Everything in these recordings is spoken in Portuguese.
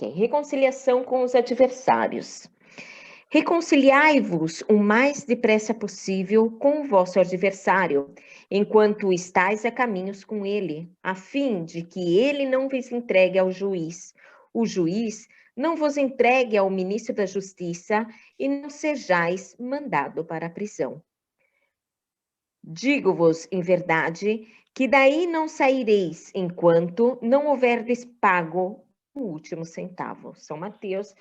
Reconciliação com os adversários. Reconciliai-vos o mais depressa possível com o vosso adversário, enquanto estáis a caminhos com ele, a fim de que ele não vos entregue ao juiz. O juiz não vos entregue ao ministro da Justiça e não sejais mandado para a prisão. Digo-vos, em verdade, que daí não saireis enquanto não houverdes pago o último centavo. São Mateus,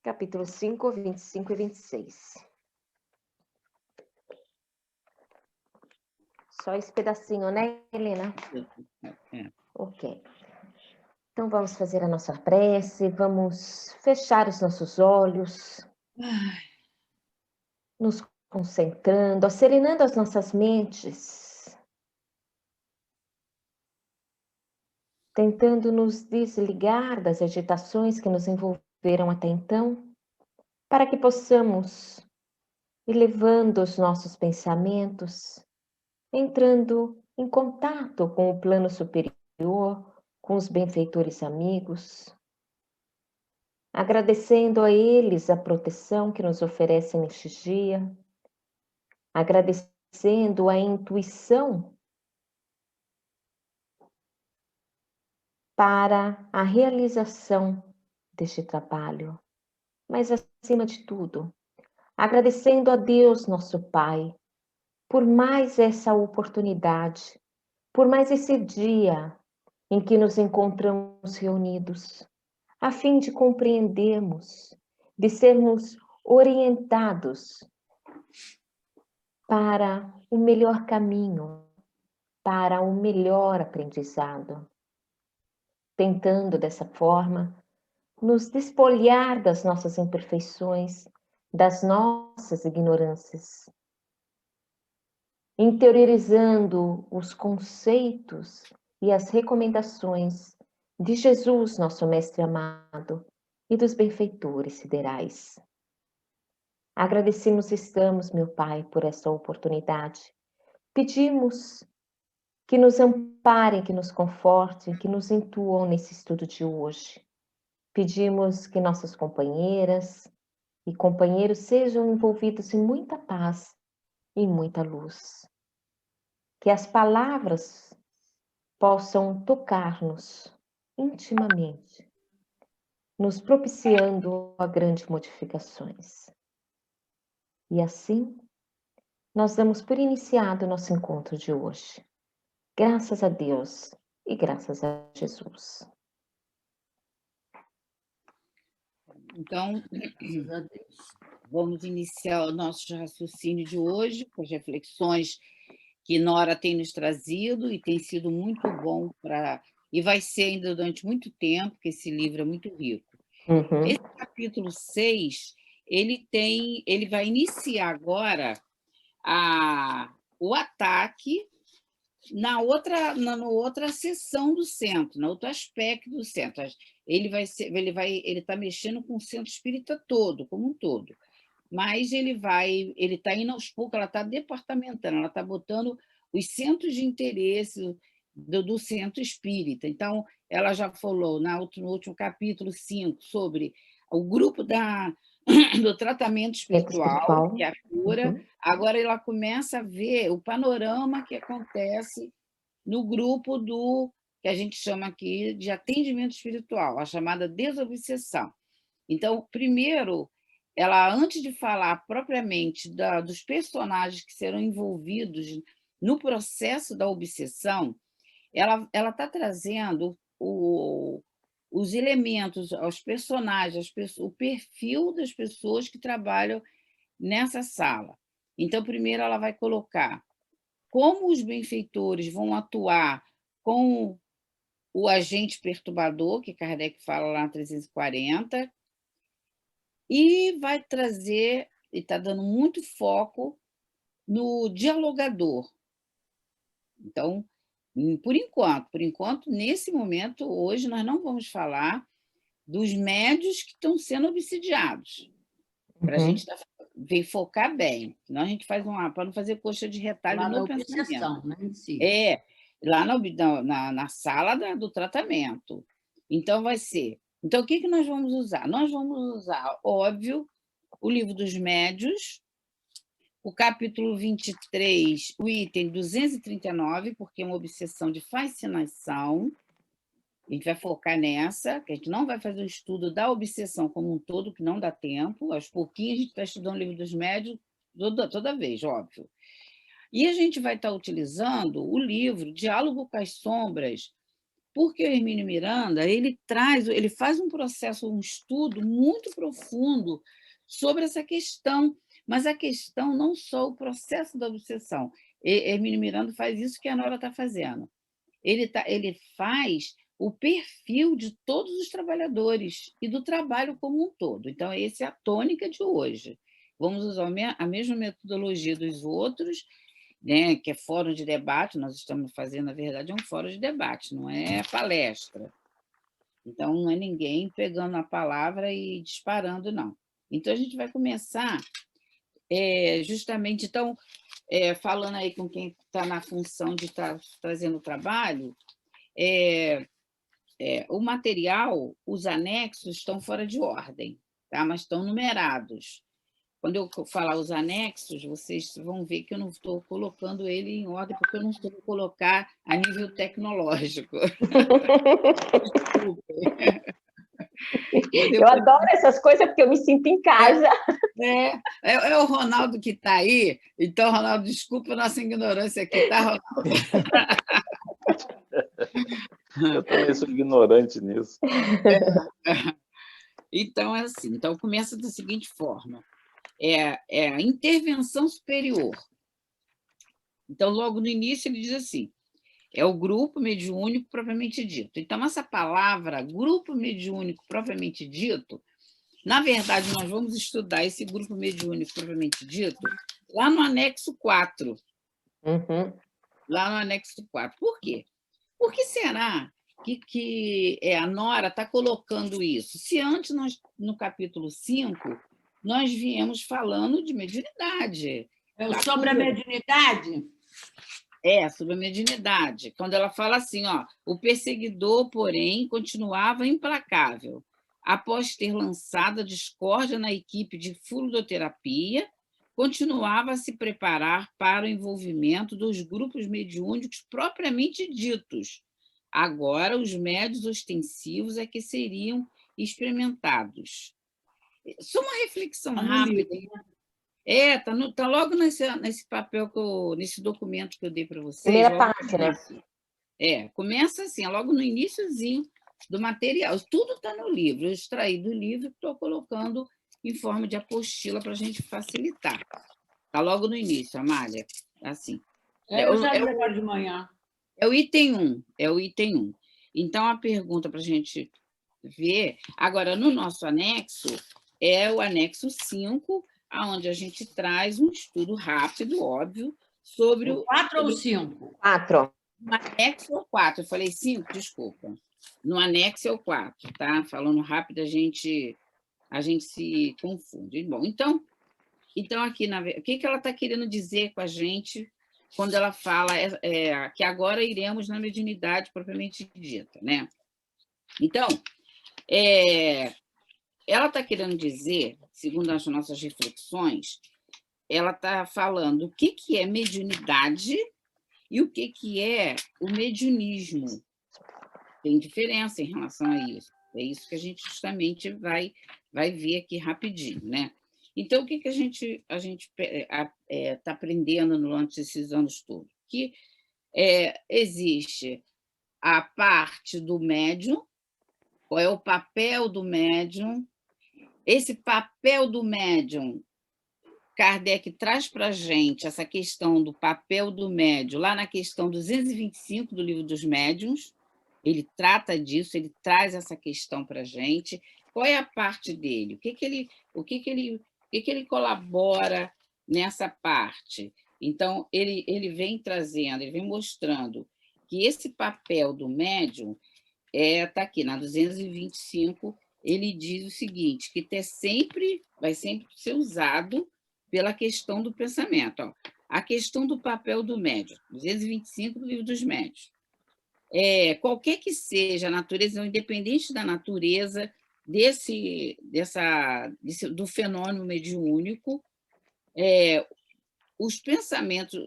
capítulo 5, 25 e 26. Só esse pedacinho, né, Helena? É. Ok. Então, vamos fazer a nossa prece, vamos fechar os nossos olhos, nos concentrando, serenando as nossas mentes, tentando nos desligar das agitações que nos envolveram até então, para que possamos ir levando os nossos pensamentos, entrando em contato com o plano superior, com os benfeitores amigos, agradecendo a eles a proteção que nos oferecem neste dia, agradecendo a intuição para a realização deste trabalho, mas acima de tudo, agradecendo a Deus, nosso Pai, por mais essa oportunidade, por mais esse dia em que nos encontramos reunidos, a fim de compreendermos, de sermos orientados para o melhor caminho, para o melhor aprendizado, tentando dessa forma nos despoliar das nossas imperfeições, das nossas ignorâncias, interiorizando os conceitos e as recomendações de Jesus, nosso Mestre amado, e dos benfeitores siderais. Agradecemos estamos, meu Pai, por essa oportunidade. Pedimos que nos amparem, que nos confortem, que nos intuam nesse estudo de hoje. Pedimos que nossas companheiras e companheiros sejam envolvidos em muita paz e muita luz. Que as palavras possam tocar-nos intimamente, nos propiciando a grandes modificações. E assim, nós damos por iniciado o nosso encontro de hoje. Graças a Deus e graças a Jesus. Então, vamos iniciar o nosso raciocínio de hoje, com as reflexões que Nora tem nos trazido, e tem sido muito bom para... E vai ser ainda durante muito tempo, porque esse livro é muito rico. Esse capítulo 6, ele vai iniciar agora o ataque na outra seção do centro, no outro aspecto do centro. Ele está mexendo com o centro espírita todo, como um todo. Mas ele está indo aos poucos, ela está departamentando, ela está botando os centros de interesse do centro espírita. Então, ela já falou no último capítulo 5 sobre o grupo do tratamento espiritual, que é a cura. Agora ela começa a ver o panorama que acontece no grupo que a gente chama aqui de atendimento espiritual, a chamada desobsessão. Então, primeiro, ela, antes de falar propriamente dos personagens que serão envolvidos no processo da obsessão, ela está trazendo os elementos, os personagens, o perfil das pessoas que trabalham nessa sala. Então, primeiro ela vai colocar como os benfeitores vão atuar com o agente perturbador, que Kardec fala lá na 340, e vai trazer, e está dando muito foco no dialogador. Então, por enquanto, nesse momento, hoje, nós não vamos falar dos médios que estão sendo obsidiados, para a gente focar bem, senão a gente faz para não fazer coxa de retalho no pensamento. Né, em si. Lá na sala do tratamento. Então, vai ser Então, o que nós vamos usar? Nós vamos usar, óbvio, o Livro dos Médiuns, o capítulo 23, o item 239, porque é uma obsessão de fascinação. A gente vai focar nessa, que a gente não vai fazer o estudo da obsessão como um todo, que não dá tempo. Aos pouquinhos, a gente está estudando o Livro dos Médiuns toda vez, óbvio. E a gente vai estar utilizando o livro Diálogo com as Sombras, porque o Hermínio Miranda ele faz um processo, um estudo muito profundo sobre essa questão, mas a questão não só o processo da obsessão. Hermínio Miranda faz isso que a Nora está fazendo. Ele faz o perfil de todos os trabalhadores e do trabalho como um todo. Então, essa é a tônica de hoje. Vamos usar a mesma metodologia dos outros, né, que é fórum de debate. Nós estamos fazendo, na verdade, um fórum de debate, não é palestra. Então, não é ninguém pegando a palavra e disparando, não. Então, a gente vai começar justamente, então, falando aí com quem está na função de estar trazendo o trabalho, o material, os anexos estão fora de ordem, tá? Mas estão numerados. Quando eu falar os anexos, vocês vão ver que eu não estou colocando ele em ordem, porque eu não estou colocar a nível tecnológico. Eu adoro essas coisas, porque eu me sinto em casa. É o Ronaldo que está aí. Então, Ronaldo, desculpa a nossa ignorância aqui, tá, Ronaldo? Eu também sou ignorante nisso. Então, é assim. Então, começa da seguinte forma. É a intervenção superior. Então, logo no início, ele diz assim, é o grupo mediúnico propriamente dito. Então, essa palavra, grupo mediúnico propriamente dito, na verdade, nós vamos estudar esse grupo mediúnico propriamente dito lá no anexo 4. Uhum. Lá no anexo 4. Por quê? Por que será que a Nora está colocando isso? Se antes, no capítulo 5, nós viemos falando de mediunidade. Sobre a mediunidade? Sobre a mediunidade. Quando ela fala assim, o perseguidor, porém, continuava implacável. Após ter lançado a discórdia na equipe de fluidoterapia, continuava a se preparar para o envolvimento dos grupos mediúnicos propriamente ditos. Agora, os médios ostensivos é que seriam experimentados. Só uma reflexão rápida. Tá logo nesse papel, nesse documento que eu dei para vocês. Primeira página. Começa assim, logo no iniciozinho do material. Tudo está no livro. Eu extraí do livro e estou colocando em forma de apostila para a gente facilitar. Está logo no início, Amália. Assim. Eu já li agora de manhã. É o item 1. É o item 1. Então, a pergunta para a gente ver... Agora, no nosso anexo, é o anexo 5, onde a gente traz um estudo rápido, óbvio, sobre o... 4 ou 5? 4. No anexo é o 4. Eu falei 5, desculpa. No anexo é o 4, tá? Falando rápido, a gente se confunde. Bom, então aqui, o que ela está querendo dizer com a gente quando ela fala que agora iremos na mediunidade propriamente dita, né? Então, ela está querendo dizer, segundo as nossas reflexões, ela está falando o que é mediunidade e o que é o mediunismo. Tem diferença em relação a isso. É isso que a gente justamente vai ver aqui rapidinho, né? Então, o que a gente está aprendendo durante esses anos todos? Que existe a parte do médium, qual é o papel do médium. Esse papel do médium, Kardec traz para a gente essa questão do papel do médium, lá na questão 225 do Livro dos Médiuns. Ele trata disso, ele traz essa questão para a gente. Qual é a parte dele? O que ele colabora nessa parte? Então, ele vem trazendo, ele vem mostrando que esse papel do médium está aqui, na 225, ele diz o seguinte, que vai sempre ser usado pela questão do pensamento. A questão do papel do médium, 225 do Livro dos Médiuns. qualquer que seja a natureza, independente da natureza do fenômeno mediúnico,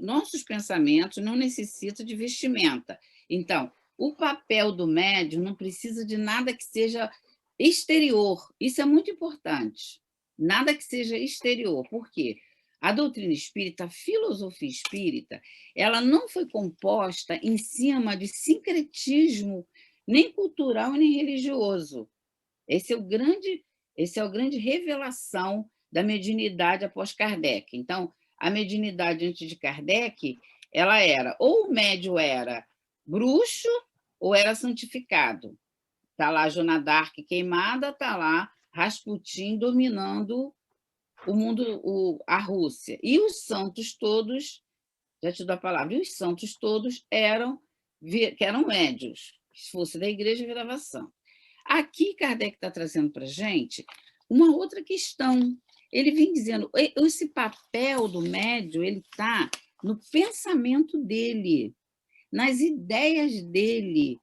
nossos pensamentos não necessitam de vestimenta. Então, o papel do médium não precisa de nada que seja exterior. Isso é muito importante. Nada que seja exterior. Por quê? A doutrina espírita, a filosofia espírita, ela não foi composta em cima de sincretismo nem cultural nem religioso. Esse é o grande revelação da mediunidade após Kardec. Então, a mediunidade antes de Kardec, ela era, ou o médium era bruxo, ou era santificado. Está lá Joana d'Arc queimada, está lá Rasputin dominando o mundo, a Rússia. E os santos todos, já te dou a palavra, e os santos todos eram médios. Se fosse da igreja, virava santo. Aqui, Kardec está trazendo para a gente uma outra questão. Ele vem dizendo, esse papel do médium, ele está no pensamento dele, nas ideias dele,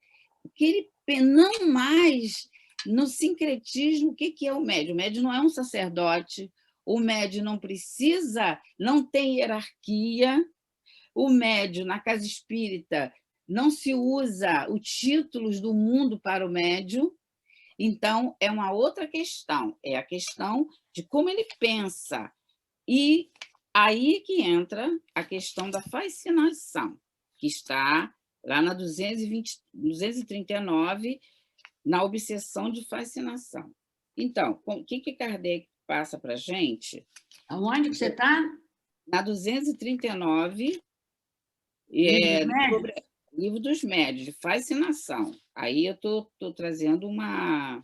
que ele não mais no sincretismo. O que é o médium? O médium não é um sacerdote, o médium não tem hierarquia, o médium, na casa espírita, não se usa os títulos do mundo para o médium. Então, é uma outra questão, é a questão de como ele pensa. E aí que entra a questão da fascinação, que está lá na 239, na obsessão de fascinação. Então, o que Kardec passa para a gente? Aonde que você está? Na 239, sobre Livro dos Médios, de fascinação. Aí eu estou trazendo uma...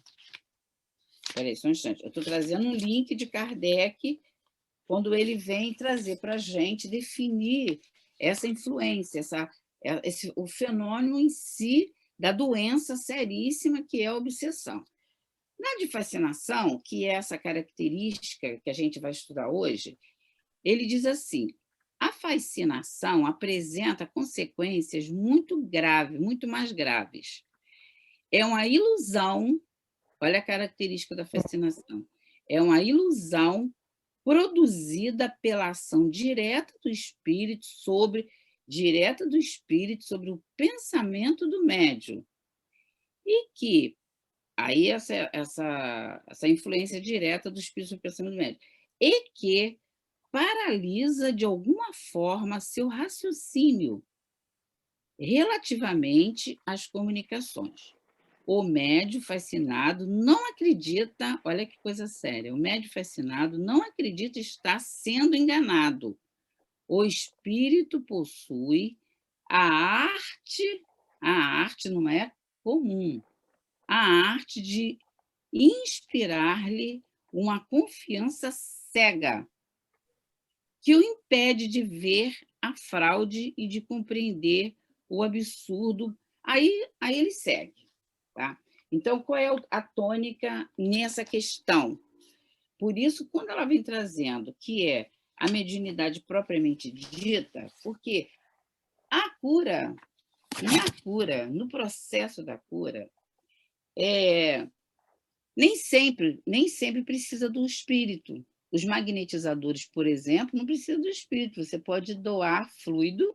Espera aí, só um instante. Eu estou trazendo um link de Kardec, quando ele vem trazer para a gente definir essa influência, o fenômeno em si da doença seríssima que é a obsessão. Na de fascinação, que é essa característica que a gente vai estudar hoje, ele diz assim: a fascinação apresenta consequências muito graves, muito mais graves. É uma ilusão, olha a característica da fascinação, é uma ilusão produzida pela ação direta do espírito sobre o pensamento do médium. E que, aí essa influência direta do espírito sobre o pensamento do médium, e que paralisa de alguma forma seu raciocínio relativamente às comunicações. O médium fascinado não acredita, olha que coisa séria, o médium fascinado não acredita estar sendo enganado. O espírito possui a arte não é comum, a arte de inspirar-lhe uma confiança cega, que o impede de ver a fraude e de compreender o absurdo. Aí ele segue. Tá? Então, qual é a tônica nessa questão? Por isso, quando ela vem trazendo que é a mediunidade propriamente dita, porque a cura, no processo da cura, nem sempre precisa do espírito. Os magnetizadores, por exemplo, não precisam do espírito. Você pode doar fluido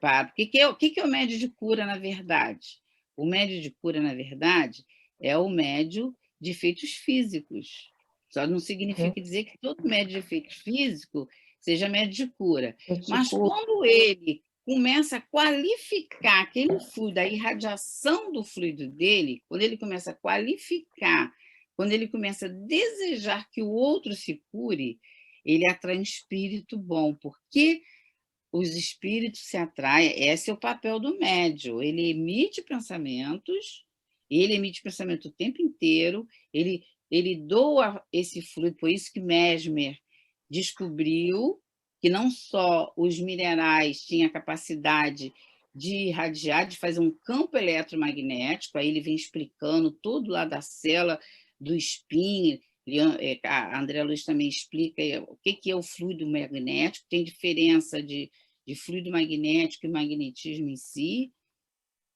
para... O que é o médio de cura, na verdade? O médio de cura, na verdade, é o médio de efeitos físicos. Só não significa dizer que todo médio de efeito físico seja médio de cura. Mas quando ele começa a qualificar aquele fluido, a irradiação do fluido dele, quando ele começa a qualificar, quando ele começa a desejar que o outro se cure, ele atrai um espírito bom, porque os espíritos se atraem, esse é o papel do médium, ele emite pensamentos o tempo inteiro, ele doa esse fluido, por isso que Mesmer descobriu que não só os minerais tinham a capacidade de irradiar, de fazer um campo eletromagnético, aí ele vem explicando tudo lá da célula, do spin, a André Luiz também explica o que é o fluido magnético, tem diferença de fluido magnético e magnetismo em si,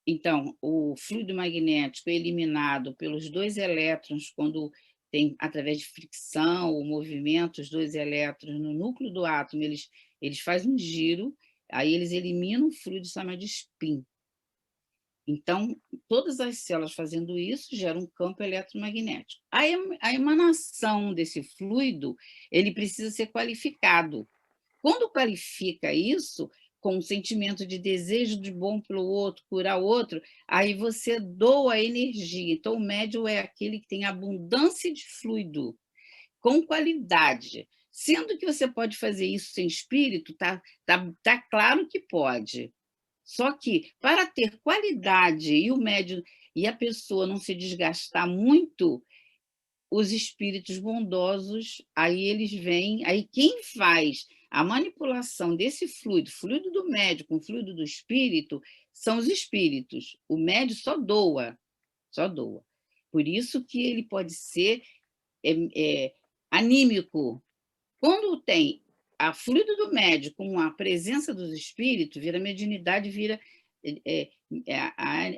Então, o fluido magnético é eliminado pelos 2 elétrons quando tem, através de fricção ou movimento, os 2 elétrons no núcleo do átomo, eles fazem um giro, aí eles eliminam o fluido chamado de spin. Então, todas as células fazendo isso geram um campo eletromagnético. A emanação desse fluido, ele precisa ser qualificado. Quando qualifica isso, com um sentimento de desejo de bom pelo outro, curar o outro, aí você doa energia. Então, o médium é aquele que tem abundância de fluido, com qualidade. Sendo que você pode fazer isso sem espírito, tá claro que pode. Só que, para ter qualidade e o médium e a pessoa não se desgastar muito, os espíritos bondosos, aí eles vêm, aí quem faz a manipulação desse fluido do médium com o fluido do espírito, são os espíritos. O médium só doa, só doa. Por isso que ele pode ser anímico. Quando tem a fluido do médium com a presença dos espíritos, vira mediunidade, vira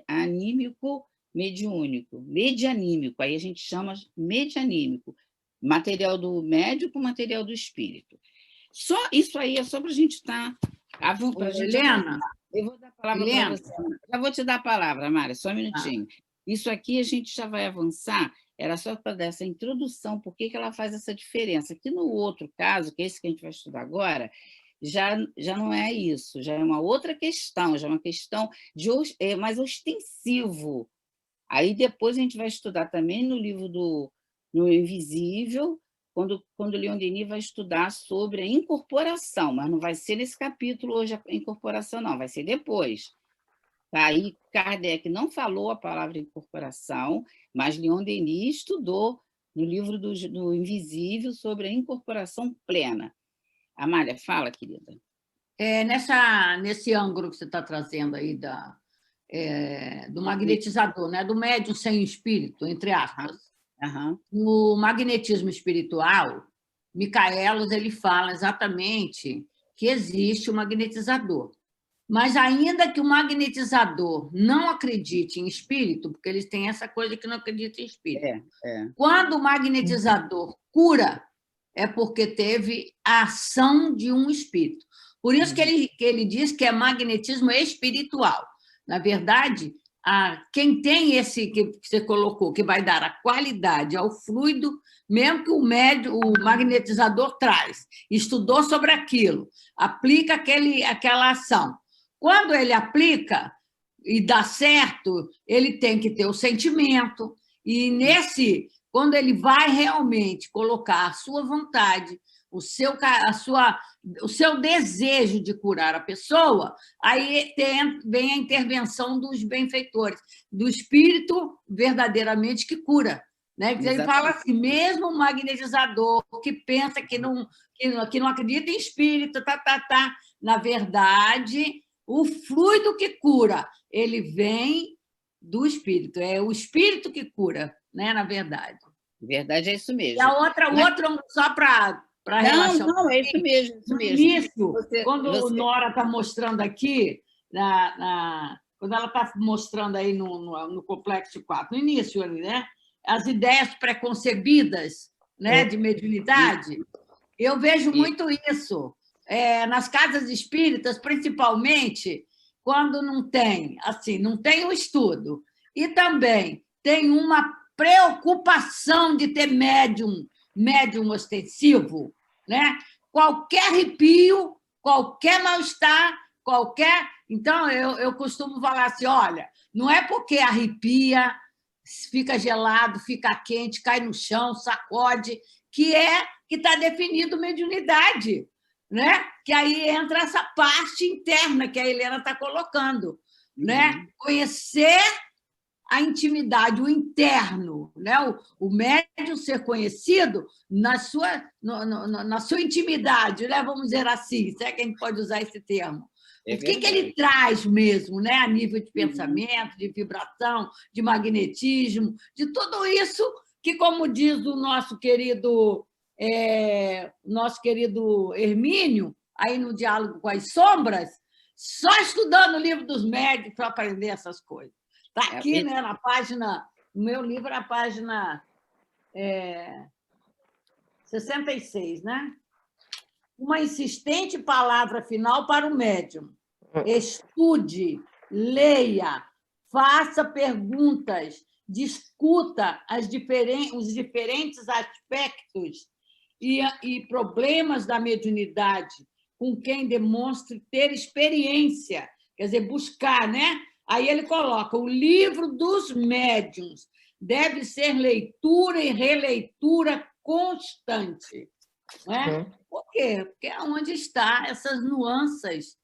anímico mediúnico, medianímico, aí a gente chama medianímico, material do médium com material do espírito. Só isso aí é só para a gente estar... Helena, eu vou dar a palavra para você. Já vou te dar a palavra, Mara, só um minutinho. Isso aqui a gente já vai avançar, era só para dar essa introdução, por que ela faz essa diferença. Que no outro caso, que é esse que a gente vai estudar agora, já não é isso, já é uma outra questão, já é uma questão mais ostensivo. Aí depois a gente vai estudar também no livro no Invisível, quando o Leon Denis vai estudar sobre a incorporação, mas não vai ser nesse capítulo hoje a incorporação, não, vai ser depois. Aí Kardec não falou a palavra incorporação, mas Leon Denis estudou no livro do Invisível sobre a incorporação plena. Amália, fala, querida. Nesse ângulo que você está trazendo aí do magnetizador, né? Do médium sem espírito, entre aspas. Uhum. No magnetismo espiritual, Micaelos ele fala exatamente que existe o magnetizador. Mas ainda que o magnetizador não acredite em espírito, porque eles têm essa coisa que não acredita em espírito. Quando o magnetizador cura, é porque teve a ação de um espírito. Por isso que ele diz que é magnetismo espiritual. Na verdade, quem tem esse que você colocou, que vai dar a qualidade ao fluido, mesmo que o magnetizador traz, estudou sobre aquilo, aplica aquela ação. Quando ele aplica e dá certo, ele tem que ter o sentimento, e quando ele vai realmente colocar a sua vontade, o seu desejo de curar a pessoa, aí vem a intervenção dos benfeitores, do espírito verdadeiramente que cura. Né? Ele fala assim, mesmo o magnetizador que pensa que não acredita em espírito, na verdade, o fluido que cura, ele vem do espírito, é o espírito que cura, né? Na verdade. Verdade, é isso mesmo. E a outra só para relaxar. Não, é isso mesmo. No início, quando Nora está mostrando aqui, quando ela está mostrando aí no Complexo 4, no início ali, né? As ideias preconcebidas, né, de mediunidade, eu vejo muito isso. Nas casas espíritas, principalmente, quando não tem o estudo, e também tem uma preocupação de ter médium ostensivo, né? Qualquer arrepio, qualquer mal-estar, Então, eu costumo falar assim, olha, não é porque arrepia, fica gelado, fica quente, cai no chão, sacode, que está definido mediunidade, né? Que aí entra essa parte interna que a Helena está colocando, né? Conhecer a intimidade, o interno, né? O médium ser conhecido na sua intimidade, né? Vamos dizer assim, se é que a gente pode usar esse termo. O que ele traz mesmo, né? A nível de pensamento, de vibração, de magnetismo, de tudo isso que, como diz o nosso querido Hermínio, aí no Diálogo com as Sombras, só estudando o livro dos médicos para aprender essas coisas. Está aqui, né, na página... No meu livro, a página 66, né? Uma insistente palavra final para o médium. Estude, leia, faça perguntas, discuta os diferentes aspectos e problemas da mediunidade com quem demonstre ter experiência, quer dizer, buscar, né? Aí ele coloca: o livro dos médiuns deve ser leitura e releitura constante. Não é? Por quê? Porque é onde estão essas nuances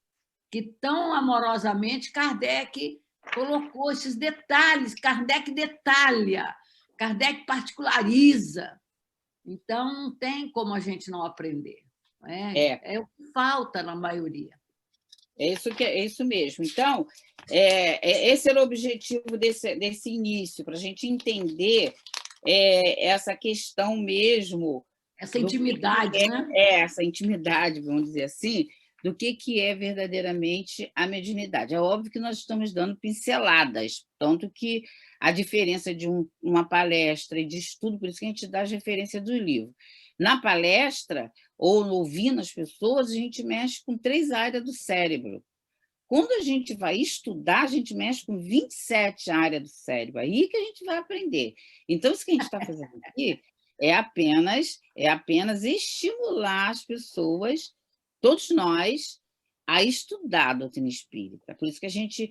que tão amorosamente Kardec colocou, esses detalhes. Kardec detalha, Kardec particulariza. Então, não tem como a gente não aprender. É o que falta na maioria. É isso mesmo. Então, esse era o objetivo desse início, para a gente entender essa questão mesmo. Essa intimidade, né? Essa intimidade, vamos dizer assim, do que é verdadeiramente a mediunidade. É óbvio que nós estamos dando pinceladas, tanto que a diferença de uma palestra e de estudo, por isso que a gente dá as referências do livro. Na palestra, ou ouvindo as pessoas, a gente mexe com 3 áreas do cérebro. Quando a gente vai estudar, a gente mexe com 27 áreas do cérebro. Aí que a gente vai aprender. Então, isso que a gente está fazendo aqui é apenas estimular as pessoas, todos nós, a estudar a doutrina espírita. Por isso que a gente,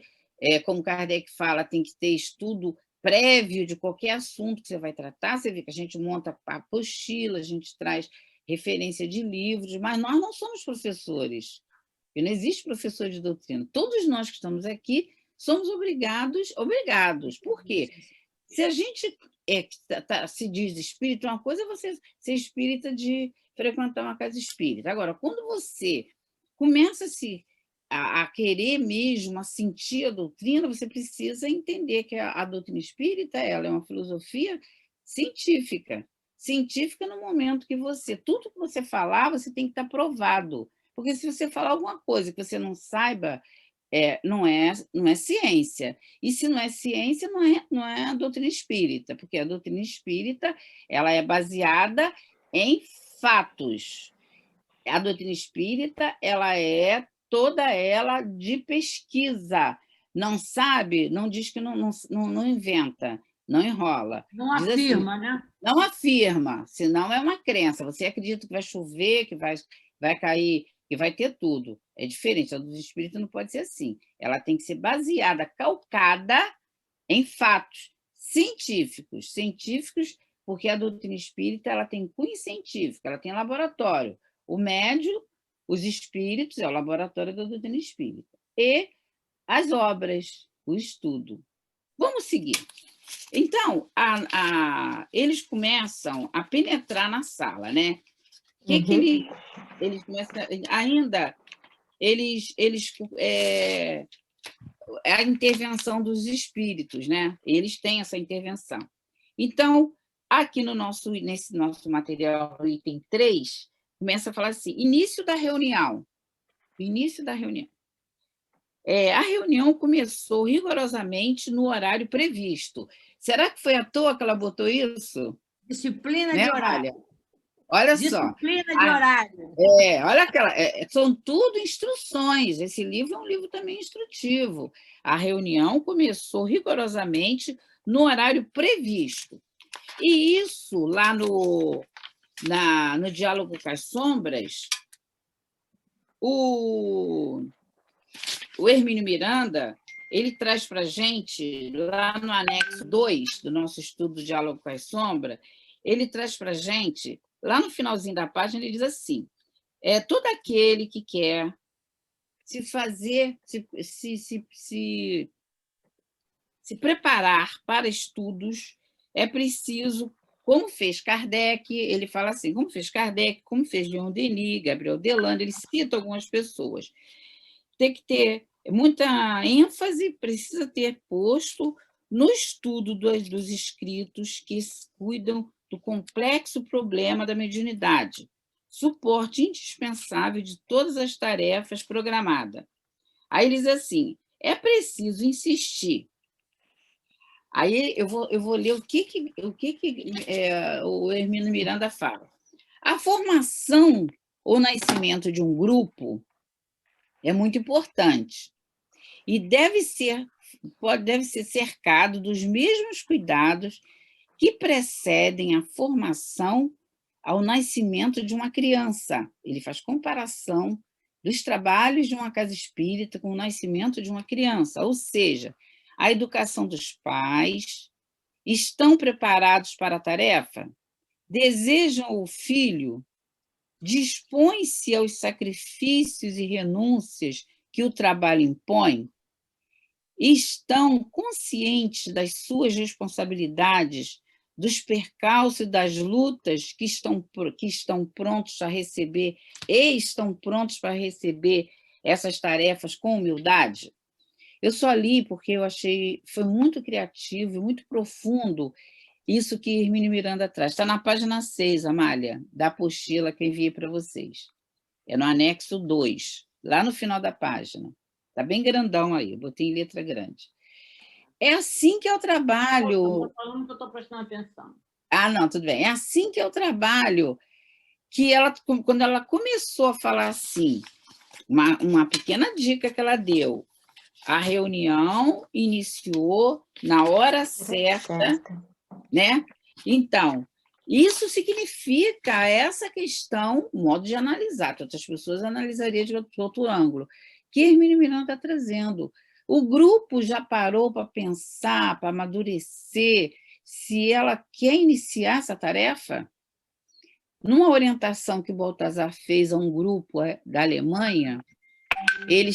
como Kardec fala, tem que ter estudo prévio de qualquer assunto que você vai tratar. Você vê que a gente monta apostila, a gente traz referência de livros, mas nós não somos professores. Porque não existe professor de doutrina. Todos nós que estamos aqui somos obrigados. Por quê? Se a gente se diz espírita, uma coisa é você ser espírita de frequentar uma casa espírita. Agora, quando você começa a querer mesmo, a sentir a doutrina, você precisa entender que a doutrina espírita ela é uma filosofia científica. Científica no momento que tudo que você falar, você tem que estar provado. Porque se você falar alguma coisa que você não saiba, não é ciência. E se não é ciência, não é a doutrina espírita, porque a doutrina espírita ela é baseada em fatos. A doutrina espírita ela é toda ela de pesquisa. Não sabe, não diz que não inventa, não enrola. Não Diz afirma, assim, né? Não afirma, senão é uma crença. Você acredita que vai chover, que vai cair, que vai ter tudo. É diferente, a dos espíritos não pode ser assim. Ela tem que ser baseada, calcada em fatos científicos. Científicos, porque a doutrina espírita ela tem cunho científico, ela tem laboratório. O médium, os espíritos, é o laboratório da doutrina espírita. E as obras, o estudo. Vamos seguir. Então, eles começam a penetrar na sala, né? Eles começam ainda a intervenção dos espíritos, né? Eles têm essa intervenção. Então, aqui nesse nosso material, item 3, começa a falar assim: início da reunião. A reunião começou rigorosamente no horário previsto. Será que foi à toa que ela botou isso? Disciplina de horário. Olha Disciplina só. de horário. Olha são tudo instruções. Esse livro é um livro também instrutivo. A reunião começou rigorosamente no horário previsto. E isso, lá no Diálogo com as Sombras, o Hermínio Miranda ele traz para a gente, lá no anexo 2 do nosso estudo do Diálogo com as Sombras, ele traz para a gente, lá no finalzinho da página, ele diz assim: todo aquele que quer se preparar para estudos, é preciso, como fez Kardec, ele fala assim, como fez Kardec, como fez Leon Denis, Gabriel Delano, ele cita algumas pessoas. Tem que ter muita ênfase, precisa ter posto no estudo dos escritos que cuidam do complexo problema da mediunidade, suporte indispensável de todas as tarefas programadas. Aí ele diz assim, é preciso insistir. Aí eu vou ler o que o Hermínio Miranda fala. A formação ou nascimento de um grupo é muito importante e deve ser cercado dos mesmos cuidados que precedem a formação ao nascimento de uma criança. Ele faz comparação dos trabalhos de uma casa espírita com o nascimento de uma criança, ou seja, a educação dos pais. Estão preparados para a tarefa? Desejam o filho? Dispõem-se aos sacrifícios e renúncias que o trabalho impõe? Estão conscientes das suas responsabilidades, dos percalços e das lutas que estão prontos a receber e estão prontos para receber essas tarefas com humildade? Eu só li porque eu achei, foi muito criativo e muito profundo isso que Hermínio Miranda traz. Está na página 6, Amália, da apostila que eu enviei para vocês. É no anexo 2, lá no final da página. Está bem grandão aí, eu botei em letra grande. É assim que é o trabalho... Estou falando que eu estou prestando atenção. Ah, não, tudo bem. É assim que é o trabalho, que ela, quando ela começou a falar assim, uma pequena dica que ela deu, a reunião iniciou na hora certa, né? Então, isso significa essa questão, modo de analisar, que outras pessoas analisariam de outro ângulo, que Hermínio Miranda está trazendo. O grupo já parou para pensar, para amadurecer, se ela quer iniciar essa tarefa? Numa orientação que Baltazar fez a um grupo da Alemanha, ele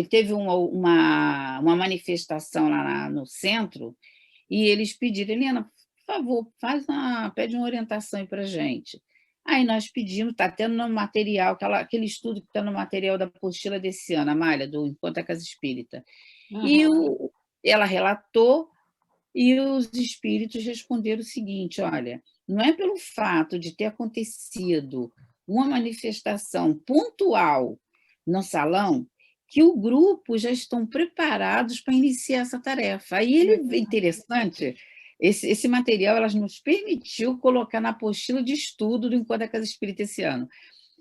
teve uma manifestação lá no centro, e eles pediram, Helena, por favor, pede uma orientação aí para a gente. Aí nós pedimos, está tendo no material, aquele estudo que está no material da apostila desse ano, Amália, do Encontro à Casa Espírita. E ela relatou, e os espíritos responderam o seguinte, olha, não é pelo fato de ter acontecido uma manifestação pontual no salão que o grupo já estão preparados para iniciar essa tarefa. Aí é interessante, esse material elas nos permitiu colocar na apostila de estudo do Encontro da Casa Espírita esse ano.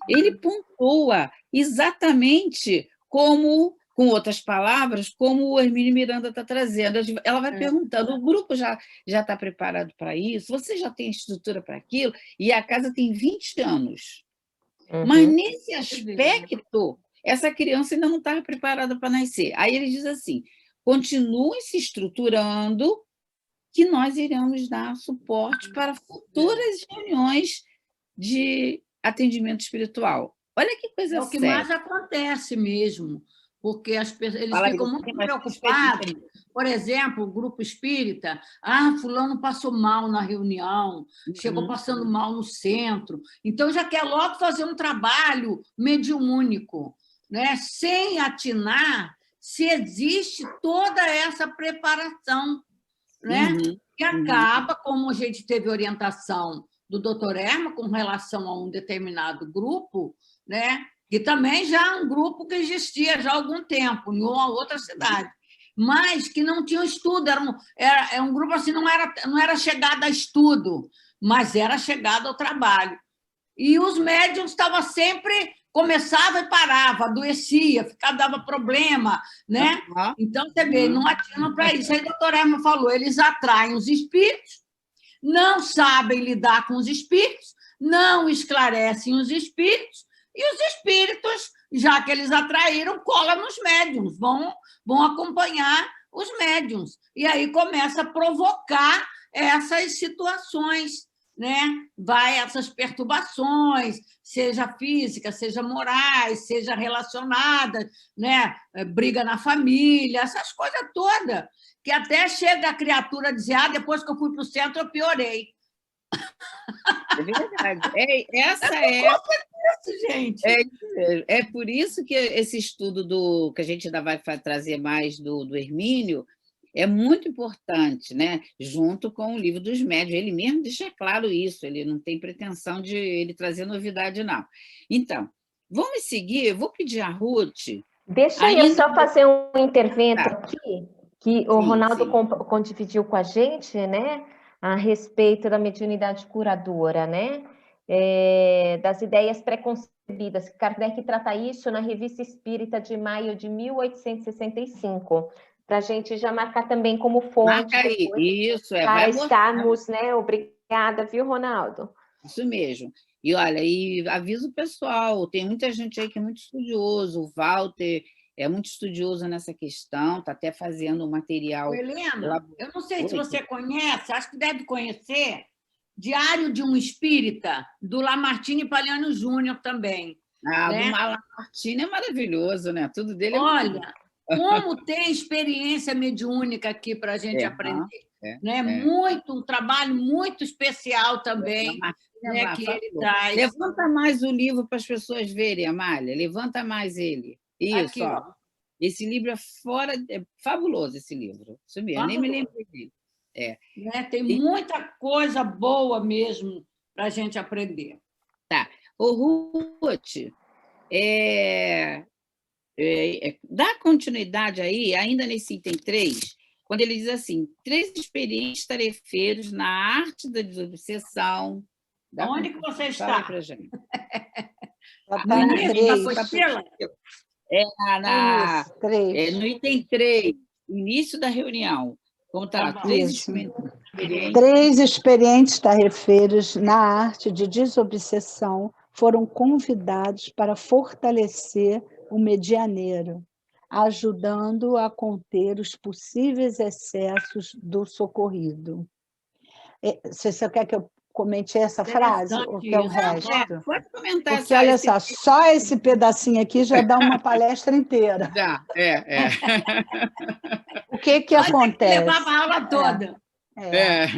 Ele pontua exatamente como, com outras palavras, como o Hermínio Miranda está trazendo. Ela vai perguntando, o grupo já está preparado para isso? Você já tem estrutura para aquilo? E a casa tem 20 anos. Mas nesse aspecto, essa criança ainda não estava preparada para nascer. Aí ele diz assim, continuem se estruturando, que nós iremos dar suporte para futuras reuniões de atendimento espiritual. Olha que coisa séria. É o que mais acontece mesmo, porque eles ficam muito preocupados. Por exemplo, o grupo espírita, fulano passou mal na reunião, chegou passando mal no centro, então já quer logo fazer um trabalho mediúnico, né? Sem atinar se existe toda essa preparação, né? Que acaba, como a gente teve orientação do doutor Erma com relação a um determinado grupo, né? Que também já é um grupo que existia já há algum tempo, em uma outra cidade, mas que não tinha estudo, era um grupo assim, não era chegado a estudo, mas era chegado ao trabalho. E os médiuns estavam sempre, começava e parava, adoecia, dava problema, né? Então, você vê, não atinam para isso. Aí o doutor Erma falou, eles atraem os espíritos, não sabem lidar com os espíritos, não esclarecem os espíritos, e os espíritos, já que eles atraíram, colam nos médiuns, vão acompanhar os médiuns. E aí começa a provocar essas situações, né? Vai essas perturbações, seja físicas, seja morais, seja relacionadas, né? Briga na família, essas coisas todas, que até chega a criatura a dizer, depois que eu fui para o centro, eu piorei. É verdade. Gente. É por isso que esse estudo que a gente ainda vai trazer mais do Hermínio é muito importante, né? Junto com o livro dos médiuns. Ele mesmo deixa claro isso, ele não tem pretensão de ele trazer novidade, não. Então, vamos seguir, eu vou pedir a Ruth Deixa eu só fazer um intervento aqui, que o Ronaldo dividiu com a gente, né, a respeito da mediunidade curadora, né, das ideias preconcebidas. Kardec trata isso na Revista Espírita de maio de 1865, para a gente já marcar também como fonte. Marca aí, isso, para estarmos, né, obrigada, viu, Ronaldo? Isso mesmo. E olha, e aviso o pessoal, tem muita gente aí que é muito estudioso, o Walter é muito estudioso nessa questão, está até fazendo um material. Helena, eu não sei se você conhece, acho que deve conhecer, Diário de um Espírita, do Lamartine Palhano Júnior também. Ah, né? Do Lamartine é maravilhoso, né? Tudo dele é Olha, como tem experiência mediúnica aqui para a gente aprender. Né? Um trabalho muito especial também, né, que ele traz. Levanta mais o livro para as pessoas verem, Amália. Levanta mais ele. Isso, aqui, ó. Esse livro é fabuloso, esse livro. Isso mesmo, nem me lembrei dele. Né? Tem muita coisa boa mesmo para a gente aprender. Tá. Ô, Ruth, dá continuidade aí, ainda nesse item 3, quando ele diz assim, 3 experientes tarefeiros na arte da desobsessão. Onde que você está? Fala aí pra gente. Está no 3. No item 3, início da reunião. Como está? 3 experientes tarefeiros na arte de desobsessão foram convidados para fortalecer o medianeiro, ajudando a conter os possíveis excessos do socorrido. Você quer que eu comente essa frase ou quer o resto? Pode comentar. Porque, olha só esse pedacinho aqui já dá uma palestra inteira. Já, O que acontece? Levava a aula toda.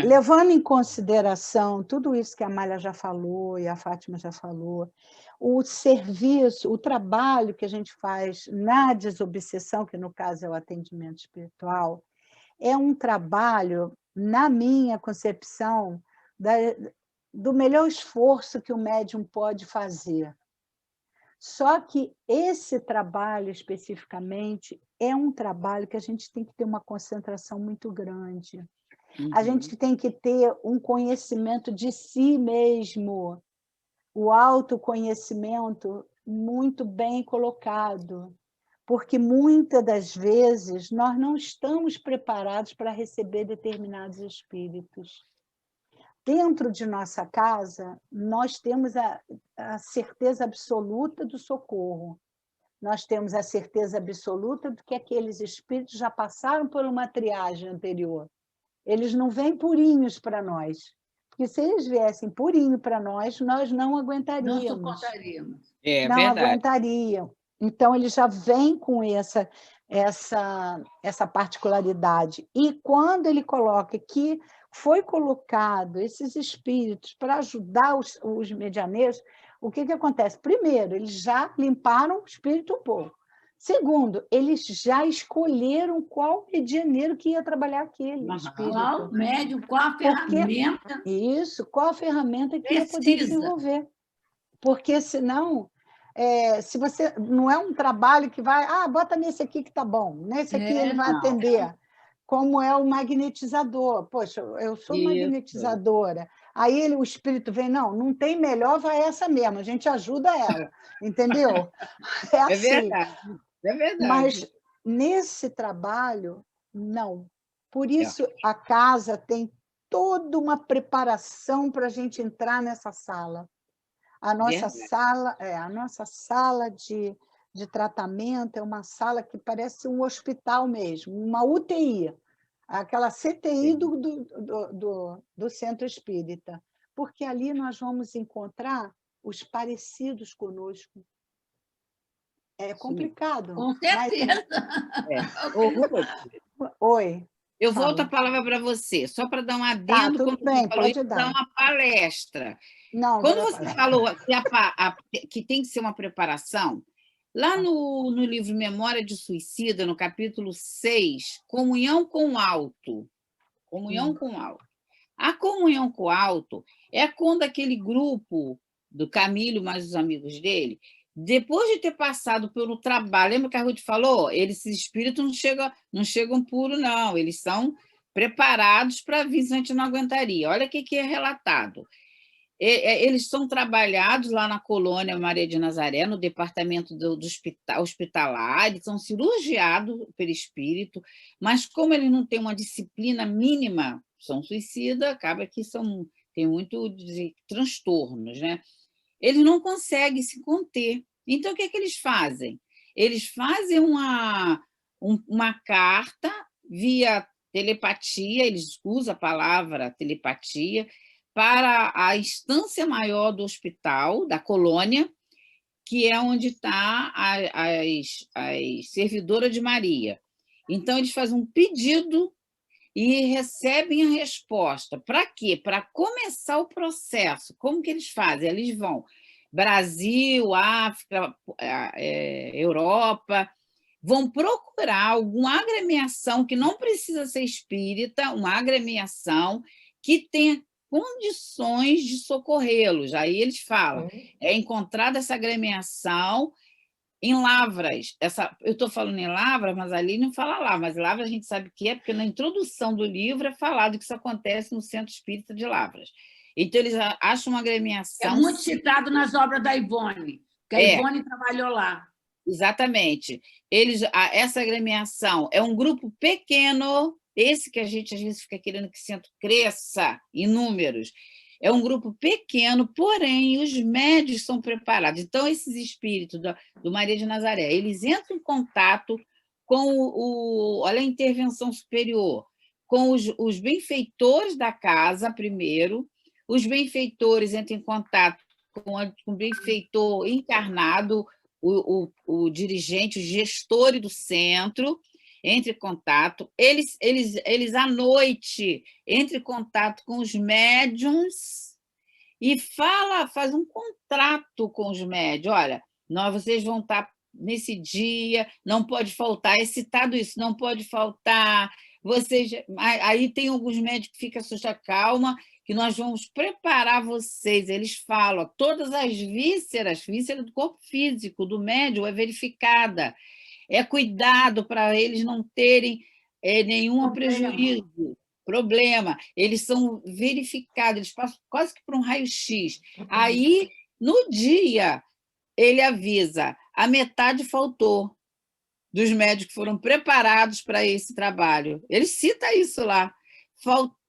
Levando em consideração tudo isso que a Amália já falou e a Fátima já falou, o serviço, o trabalho que a gente faz na desobsessão, que no caso é o atendimento espiritual, é um trabalho, na minha concepção, do melhor esforço que o médium pode fazer. Só que esse trabalho, especificamente, é um trabalho que a gente tem que ter uma concentração muito grande. A gente tem que ter um conhecimento de si mesmo, o autoconhecimento muito bem colocado, porque muitas das vezes nós não estamos preparados para receber determinados espíritos. Dentro de nossa casa, nós temos a certeza absoluta do socorro. Nós temos a certeza absoluta de que aqueles espíritos já passaram por uma triagem anterior. Eles não vêm purinhos para nós. Porque se eles viessem purinho para nós não aguentaríamos. Não suportaríamos. Não aguentariam. Então, eles já vêm com essa particularidade. E quando ele coloca que foi colocado esses espíritos para ajudar os medianeiros, o que acontece? Primeiro, eles já limparam o espírito um pouco. Segundo, eles já escolheram qual medianeiro que ia trabalhar aquele espírito. Qual médium, qual a ferramenta. Qual a ferramenta que ia poder desenvolver. Porque, senão, se você não é um trabalho que vai, bota nesse aqui que está bom, nesse aqui ele vai atender. Como é o magnetizador. Poxa, eu sou magnetizadora. Aí o espírito vem, não tem melhor, vai essa mesmo, a gente ajuda ela, entendeu? É assim. É verdade. Mas nesse trabalho, não. Por isso, a casa tem toda uma preparação para a gente entrar nessa sala. A nossa sala de tratamento é uma sala que parece um hospital mesmo, uma UTI, aquela CTI do Centro Espírita, porque ali nós vamos encontrar os parecidos conosco. É complicado. Com certeza. Oi. Eu volto a palavra para você, só para dar um adendo, tudo bem, pode dar uma palestra. Não, quando você falou que tem que ser uma preparação, lá no livro Memória de Suicida, no capítulo 6, Comunhão com o Alto. Comunhão com o Alto. A comunhão com o Alto é quando aquele grupo do Camilo mais os amigos dele depois de ter passado pelo trabalho, lembra que a Ruth falou? Esses espíritos não chegam puros, não, eles são preparados para vir, se a gente não aguentaria. Olha o que é relatado. Eles são trabalhados lá na colônia Maria de Nazaré, no departamento do hospitalar, eles são cirurgiados pelo espírito, mas como eles não têm uma disciplina mínima, são suicidas, acaba que tem muito transtornos, né? Eles não conseguem se conter. Então, o que eles fazem? Eles fazem uma carta via telepatia, eles usam a palavra telepatia, para a instância maior do hospital, da colônia, que é onde está as servidoras de Maria. Então, eles fazem um pedido e recebem a resposta. Para quê? Para começar o processo. Como que eles fazem? Eles vão Brasil, África, Europa, vão procurar alguma agremiação que não precisa ser espírita, uma agremiação que tenha condições de socorrê-los. Aí eles falam, é encontrada essa agremiação em Lavras. Eu estou falando em Lavras, mas ali não fala lá, mas Lavras a gente sabe que é, porque na introdução do livro é falado que isso acontece no Centro Espírita de Lavras. Então, eles acham uma agremiação... É muito citado nas obras da Ivone, que a Ivone trabalhou lá. Exatamente. Essa agremiação é um grupo pequeno, esse que a gente às vezes fica querendo que o centro cresça em números. É um grupo pequeno, porém, os médios são preparados. Então, esses espíritos do Maria de Nazaré, eles entram em contato com olha a intervenção superior, com os benfeitores da casa, primeiro. Os benfeitores entram em contato com o benfeitor encarnado, o dirigente, o gestor do centro, entre em contato. Eles à noite, entram em contato com os médiums e faz um contrato com os médiums. Olha, vocês vão estar nesse dia, não pode faltar, é citado isso, não pode faltar. Aí tem alguns médicos que ficam assustados, calma, que nós vamos preparar vocês. Eles falam, todas as vísceras do corpo físico do médium é verificada. É cuidado para eles não terem nenhum prejuízo, problema. Eles são verificados, eles passam quase que por um raio-x. Aí, no dia, ele avisa, a metade faltou dos médicos que foram preparados para esse trabalho. Ele cita isso lá.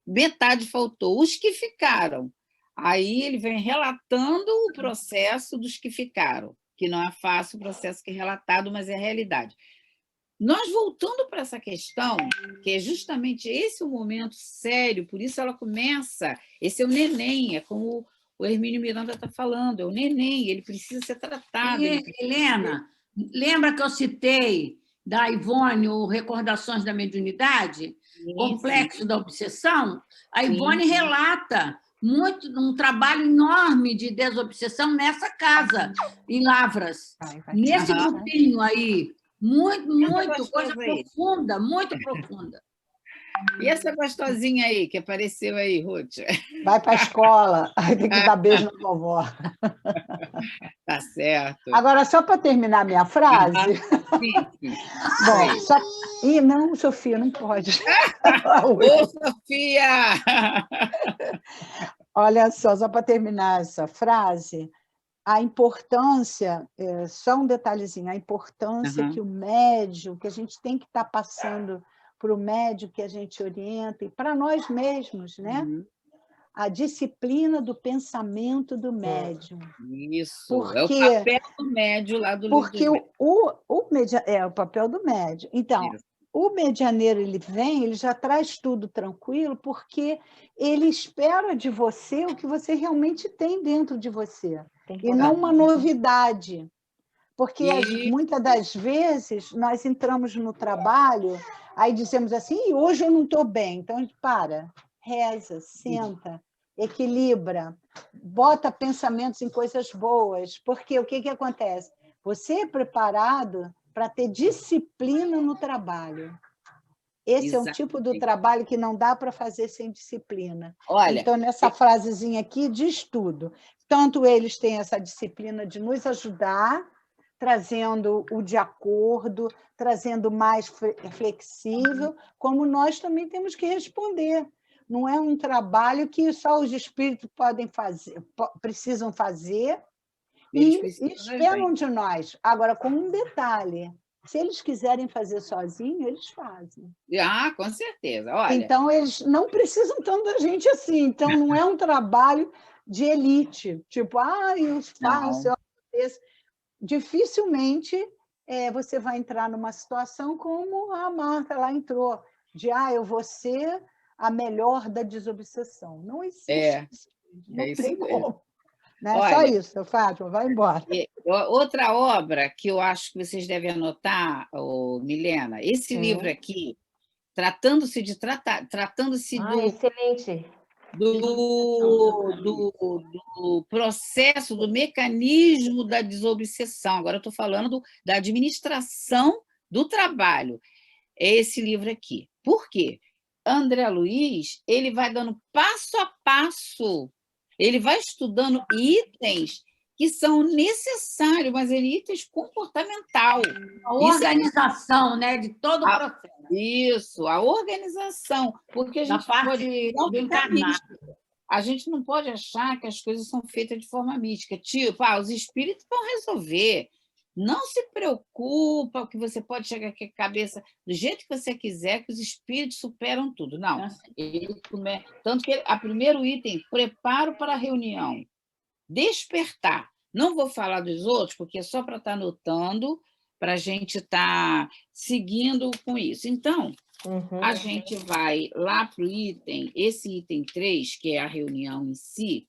Metade faltou. Os que ficaram. Aí ele vem relatando o processo dos que ficaram, que não é fácil o processo que é relatado, mas é a realidade. Nós voltando para essa questão, que é justamente esse o momento sério, por isso ela começa, esse é o neném, é como o Hermínio Miranda está falando, é o neném, ele precisa ser tratado. Helena, lembra que eu citei da Ivone o Recordações da Mediunidade? Sim, Complexo da Obsessão? A Ivone relata um trabalho enorme de desobsessão nessa casa, em Lavras, nesse grupinho aí. Muito, coisa profunda, muito profunda. E essa gostosinha aí, que apareceu aí, Ruth? Vai para a escola, tem que dar beijo na vovó. Tá certo. Agora, só para terminar a minha frase... Sim. Bom, não, Sofia, não pode. Ô, Sofia! Olha só para terminar essa frase... A importância, só um detalhezinho, a importância que o médium, que a gente tem que estar passando para o médium que a gente orienta, e para nós mesmos, né? A disciplina do pensamento do médium. Isso, porque, é o papel do médium lá do livro. Porque o papel do médium. Então, o medianeiro, ele já traz tudo tranquilo, porque ele espera de você o que você realmente tem dentro de você. E não uma novidade. Porque muitas das vezes nós entramos no trabalho, aí dizemos assim, hoje eu não estou bem. Então a gente reza, senta, equilibra, bota pensamentos em coisas boas. Porque o que acontece? Você é preparado para ter disciplina no trabalho. Esse é um tipo do trabalho que não dá para fazer sem disciplina. Olha, então, nessa frasezinha aqui, diz tudo. Tanto eles têm essa disciplina de nos ajudar, trazendo o de acordo, trazendo mais flexível, como nós também temos que responder. Não é um trabalho que só os espíritos podem fazer, precisam fazer e esperam de nós. Agora, com um detalhe, se eles quiserem fazer sozinhos, eles fazem. Ah, com certeza. Olha, então, eles não precisam tanto da gente assim. Então, não é um trabalho de elite, tipo, eu faço, eu aconteço. Dificilmente você vai entrar numa situação como a Marta lá entrou, de eu vou ser a melhor da desobsessão. Não existe isso. Não tem como. Não é só isso, Fátima, vai embora. Outra obra que eu acho que vocês devem anotar, Milena, esse livro aqui, tratando-se do excelente. Do processo, do mecanismo da desobsessão. Agora eu estou falando da administração do trabalho. É esse livro aqui. Por quê? André Luiz, ele vai dando passo a passo, ele vai estudando itens que são necessários, mas itens comportamental. A organização, né, de todo o processo. Isso, a organização, porque a gente a gente não pode achar que as coisas são feitas de forma mística, tipo, os espíritos vão resolver. Não se preocupa que você pode chegar aqui com a cabeça do jeito que você quiser, que os espíritos superam tudo. Não. Tanto que o primeiro item, preparo para a reunião. Despertar. Não vou falar dos outros, porque é só para estar anotando, para a gente estar seguindo com isso. Então, a gente vai lá para o item, esse item 3, que é a reunião em si,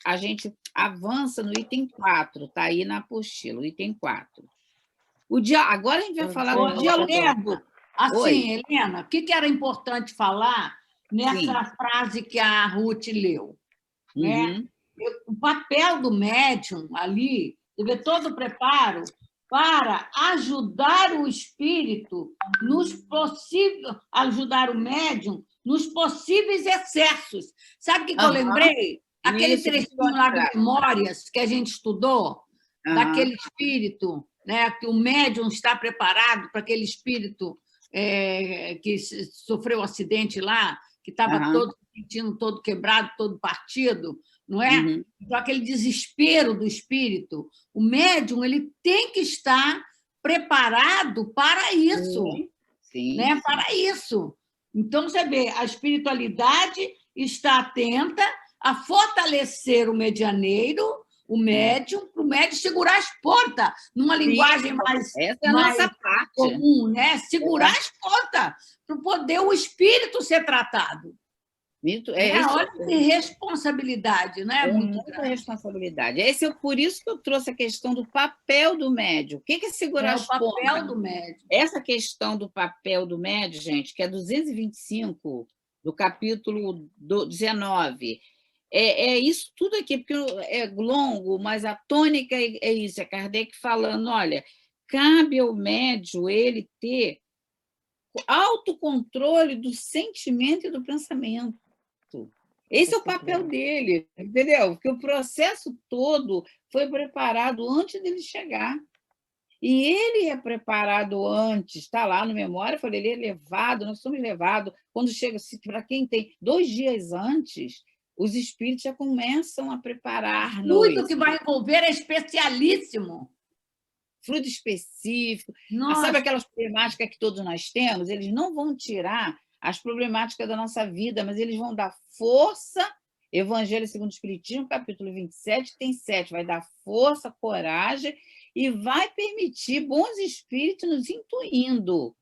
a gente avança no item 4, está aí na apostila, o item 4. Agora a gente vai falar do diálogo. Assim, Helena, o que era importante falar nessa frase que a Ruth leu? Né? O papel do médium ali, deve ter todo o preparo para ajudar o espírito ajudar o médium nos possíveis excessos. Sabe o que eu lembrei? Aquele trechinho lá de Memórias que a gente estudou, daquele espírito, né, que o médium está preparado para aquele espírito que sofreu um acidente lá, que estava todo sentindo, todo quebrado, todo partido, não é? Então, aquele desespero do espírito, o médium ele tem que estar preparado para isso, né? Para isso. Então, você vê, a espiritualidade está atenta a fortalecer o medianeiro, o médium, para o médium segurar as pontas, numa linguagem mais nossa parte comum, né? Segurar as pontas, para poder o espírito ser tratado. Olha que responsabilidade, né? Muita responsabilidade. Por isso que eu trouxe a questão do papel do médium. O que é segurar as pontas? O papel do médium. Essa questão do papel do médium, gente, que é 225 do capítulo 19, é isso tudo aqui, porque é longo, mas a tônica é isso, é Kardec falando, olha, cabe ao médium ele ter autocontrole do sentimento e do pensamento. Esse é o papel dele, entendeu? Porque o processo todo foi preparado antes dele chegar. E ele é preparado antes, está lá no Memória, eu falei, ele é levado, nós somos levados. Quando chega, para quem tem 2 dias antes, os espíritos já começam a preparar. Tudo que vai envolver é especialíssimo. Fluido específico. Sabe aquelas problemáticas que todos nós temos? Eles não vão tirar as problemáticas da nossa vida, mas eles vão dar força. Evangelho segundo o Espiritismo, capítulo 27, tem 7. Vai dar força, coragem e vai permitir bons espíritos nos intuindo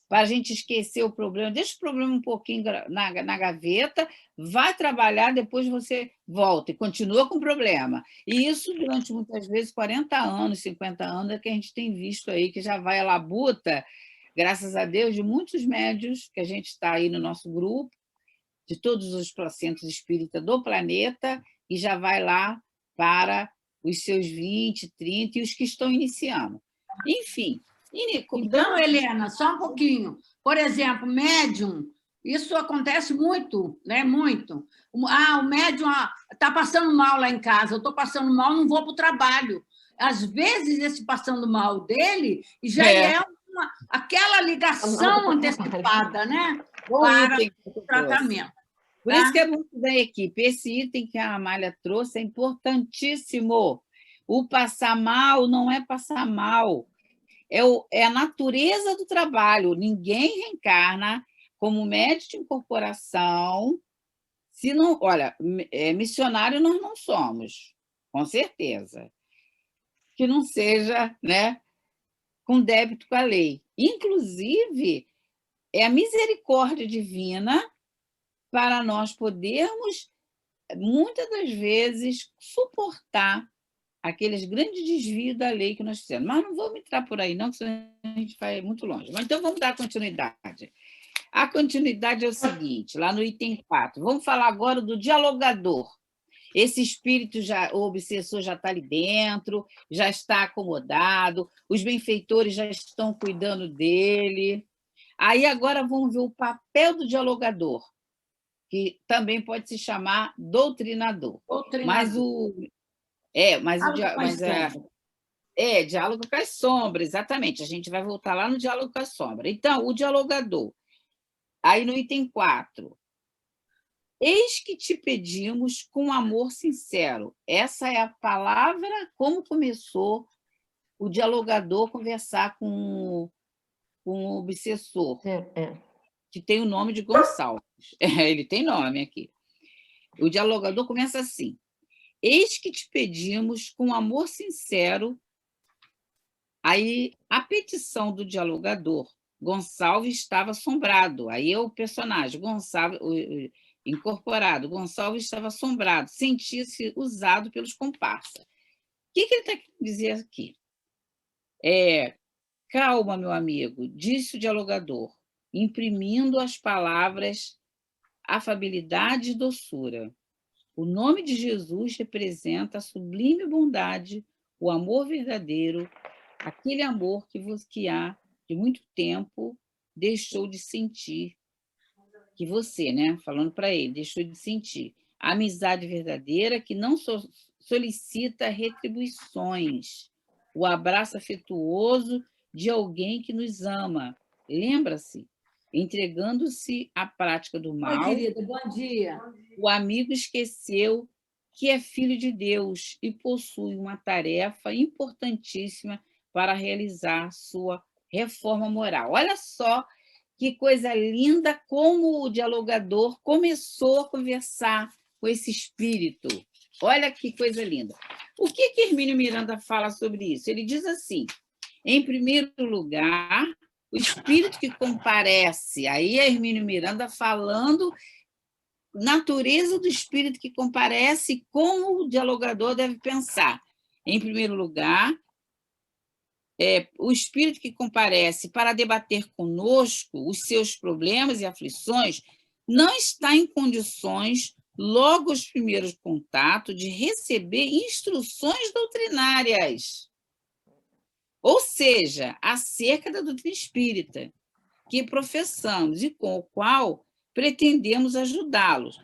para a gente esquecer o problema. Deixa o problema um pouquinho na gaveta, vai trabalhar, depois você volta e continua com o problema. E isso, durante muitas vezes, 40 anos, 50 anos, é que a gente tem visto aí, que já vai à labuta, graças a Deus, de muitos médios, que a gente está aí no nosso grupo, de todos os centros espíritas do planeta, e já vai lá para os seus 20, 30 e os que estão iniciando. Enfim. Então, Helena, só um pouquinho. Por exemplo, médium, isso acontece muito, né? Muito. O médium está passando mal lá em casa, eu estou passando mal, não vou para o trabalho. às vezes, esse passando mal dele já é aquela ligação antecipada, né? Para o tratamento. Por isso que é muito da equipe. Esse item que a Amália trouxe é importantíssimo. O passar mal não é passar mal, é a natureza do trabalho. Ninguém reencarna como médico de incorporação. Se não, olha, missionário nós não somos, com certeza. Que não seja, né, com débito com a lei. Inclusive, é a misericórdia divina para nós podermos, muitas das vezes, suportar aqueles grandes desvios da lei que nós fizemos. Mas não vamos entrar por aí, não, que senão a gente vai muito longe. Mas então vamos dar continuidade. A continuidade é o seguinte, lá no item 4. Vamos falar agora do dialogador. Esse espírito, o obsessor já está ali dentro, já está acomodado, os benfeitores já estão cuidando dele. Aí agora vamos ver o papel do dialogador, que também pode se chamar doutrinador. Mas diálogo com as sombras, exatamente. A gente vai voltar lá no diálogo com a sombra. Então, o dialogador, aí no item 4. Eis que te pedimos com amor sincero. Essa é a palavra, como começou o dialogador conversar com o obsessor, que tem o nome de Gonçalves. Ele tem nome aqui. O dialogador começa assim. Eis que te pedimos com amor sincero. Aí, a petição do dialogador, Gonçalves estava assombrado. Aí é o personagem, Gonçalves, incorporado. Gonçalves estava assombrado, sentia-se usado pelos comparsas. O que ele está querendo dizer aqui? Calma, meu amigo, disse o dialogador, imprimindo as palavras afabilidade e doçura. O nome de Jesus representa a sublime bondade, o amor verdadeiro, aquele amor que há de muito tempo deixou de sentir, que você, né, falando para ele, deixou de sentir. A amizade verdadeira que não solicita retribuições, o abraço afetuoso de alguém que nos ama. Lembra-se, entregando-se à prática do mal. Oi, querida, bom dia. O amigo esqueceu que é filho de Deus e possui uma tarefa importantíssima para realizar sua reforma moral. Olha só que coisa linda como o dialogador começou a conversar com esse espírito. Olha que coisa linda. O que Hermínio Miranda fala sobre isso? Ele diz assim, em primeiro lugar, o espírito que comparece, aí é Hermínio Miranda falando natureza do espírito que comparece e como o dialogador deve pensar. Em primeiro lugar, o espírito que comparece para debater conosco os seus problemas e aflições não está em condições, logo aos primeiros contatos, de receber instruções doutrinárias, ou seja, acerca da doutrina espírita, que professamos e com o qual pretendemos ajudá-los.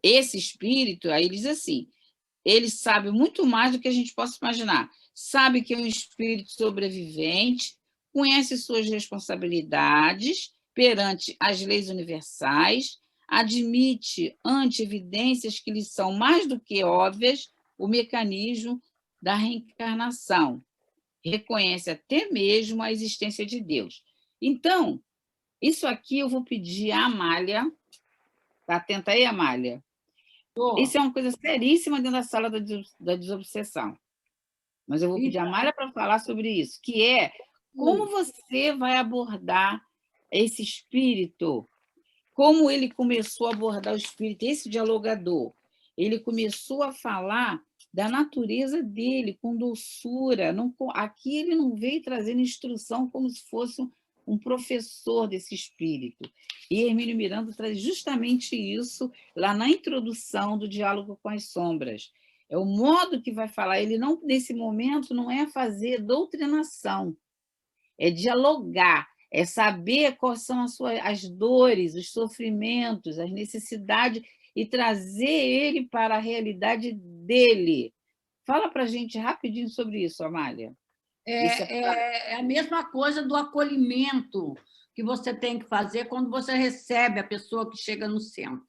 Esse espírito, aí ele diz assim, ele sabe muito mais do que a gente possa imaginar. Sabe que é um espírito sobrevivente, conhece suas responsabilidades perante as leis universais, admite, ante evidências que lhe são mais do que óbvias, o mecanismo da reencarnação. Reconhece até mesmo a existência de Deus. Então, isso aqui eu vou pedir à Amália. Está atenta aí, Amália? Isso é uma coisa seríssima dentro da sala da desobsessão. Mas eu vou pedir a Amália para falar sobre isso, que é como você vai abordar esse espírito, como ele começou a abordar o espírito, esse dialogador. Ele começou a falar da natureza dele, com doçura. Aqui ele não veio trazendo instrução como se fosse um professor desse espírito. E Hermínio Miranda traz justamente isso lá na introdução do Diálogo com as Sombras. É o modo que vai falar. Ele, não, nesse momento, não é fazer doutrinação, é dialogar, é saber quais são as dores, os sofrimentos, as necessidades, e trazer ele para a realidade dele, Fala para a gente rapidinho sobre isso, Amália. É a mesma coisa do acolhimento que você tem que fazer quando você recebe a pessoa que chega no centro.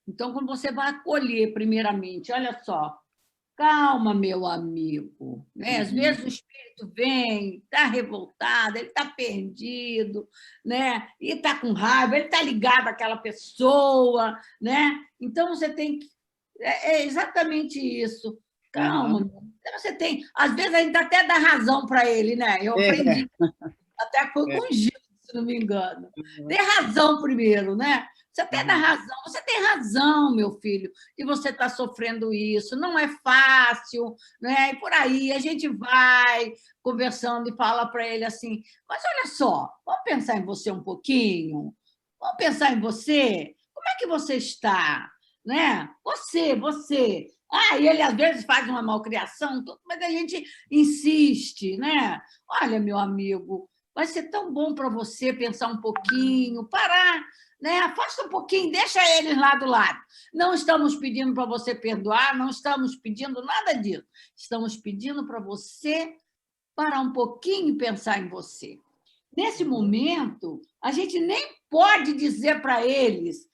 Então, quando você vai acolher, primeiramente, olha só, calma, meu amigo. Né? Às vezes o espírito vem, está revoltado, ele está perdido, né? E está com raiva, ele está ligado àquela pessoa. Né? Então, você tem que... É exatamente isso. Calma. Você tem... Às vezes, a gente até dá razão para ele, né? Eu aprendi, até foi com o Gil, se não me engano. Dê razão primeiro, né? Você até dá razão. Você tem razão, meu filho, e você está sofrendo isso. Não é fácil, né? E por aí a gente vai conversando e fala para ele assim, mas olha só, vamos pensar em você um pouquinho? Vamos pensar em você? Como é que você está? Né? Você. E ele às vezes faz uma malcriação, mas a gente insiste, né? Olha, meu amigo, vai ser tão bom para você pensar um pouquinho, parar, né? Afasta um pouquinho, deixa eles lá do lado. Não estamos pedindo para você perdoar, não estamos pedindo nada disso. Estamos pedindo para você parar um pouquinho e pensar em você. Nesse momento, a gente nem pode dizer para eles,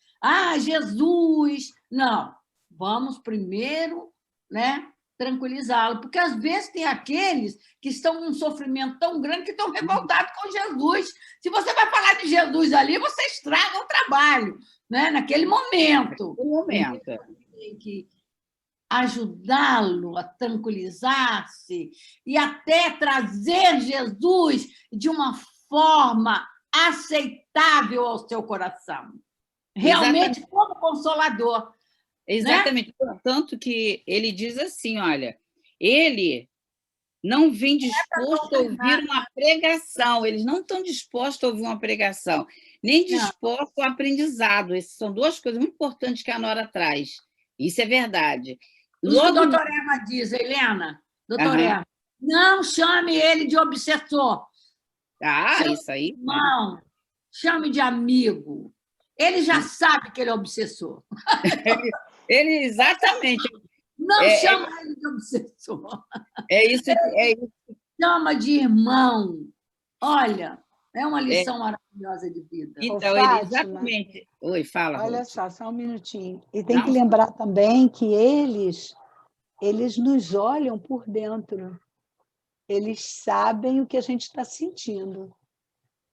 Jesus, não. Vamos primeiro, né, tranquilizá-lo, porque às vezes tem aqueles que estão com um sofrimento tão grande que estão revoltados com Jesus. Se você vai falar de Jesus ali, você estraga o trabalho, né, naquele momento. Tem que ajudá-lo a tranquilizar-se e até trazer Jesus de uma forma aceitável ao seu coração. Realmente como consolador. Exatamente. Né? Tanto que ele diz assim, olha, ele não vem disposto a ouvir uma pregação, eles não estão dispostos a ouvir uma pregação, nem dispostos ao aprendizado. Essas são duas coisas muito importantes que a Nora traz. Isso é verdade. Isso que o doutor Ema diz, Helena, doutor Ema, não chame ele de obsessor. Chame isso aí. Não, chame de amigo. Ele já sabe que ele é obsessor. Ele exatamente. Não chama ele de obsessor. É isso. Chama de irmão. Olha, é uma lição maravilhosa de vida. Então, ele exatamente... Oi, fala. Olha só um minutinho. E tem que lembrar também que eles nos olham por dentro. Eles sabem o que a gente está sentindo.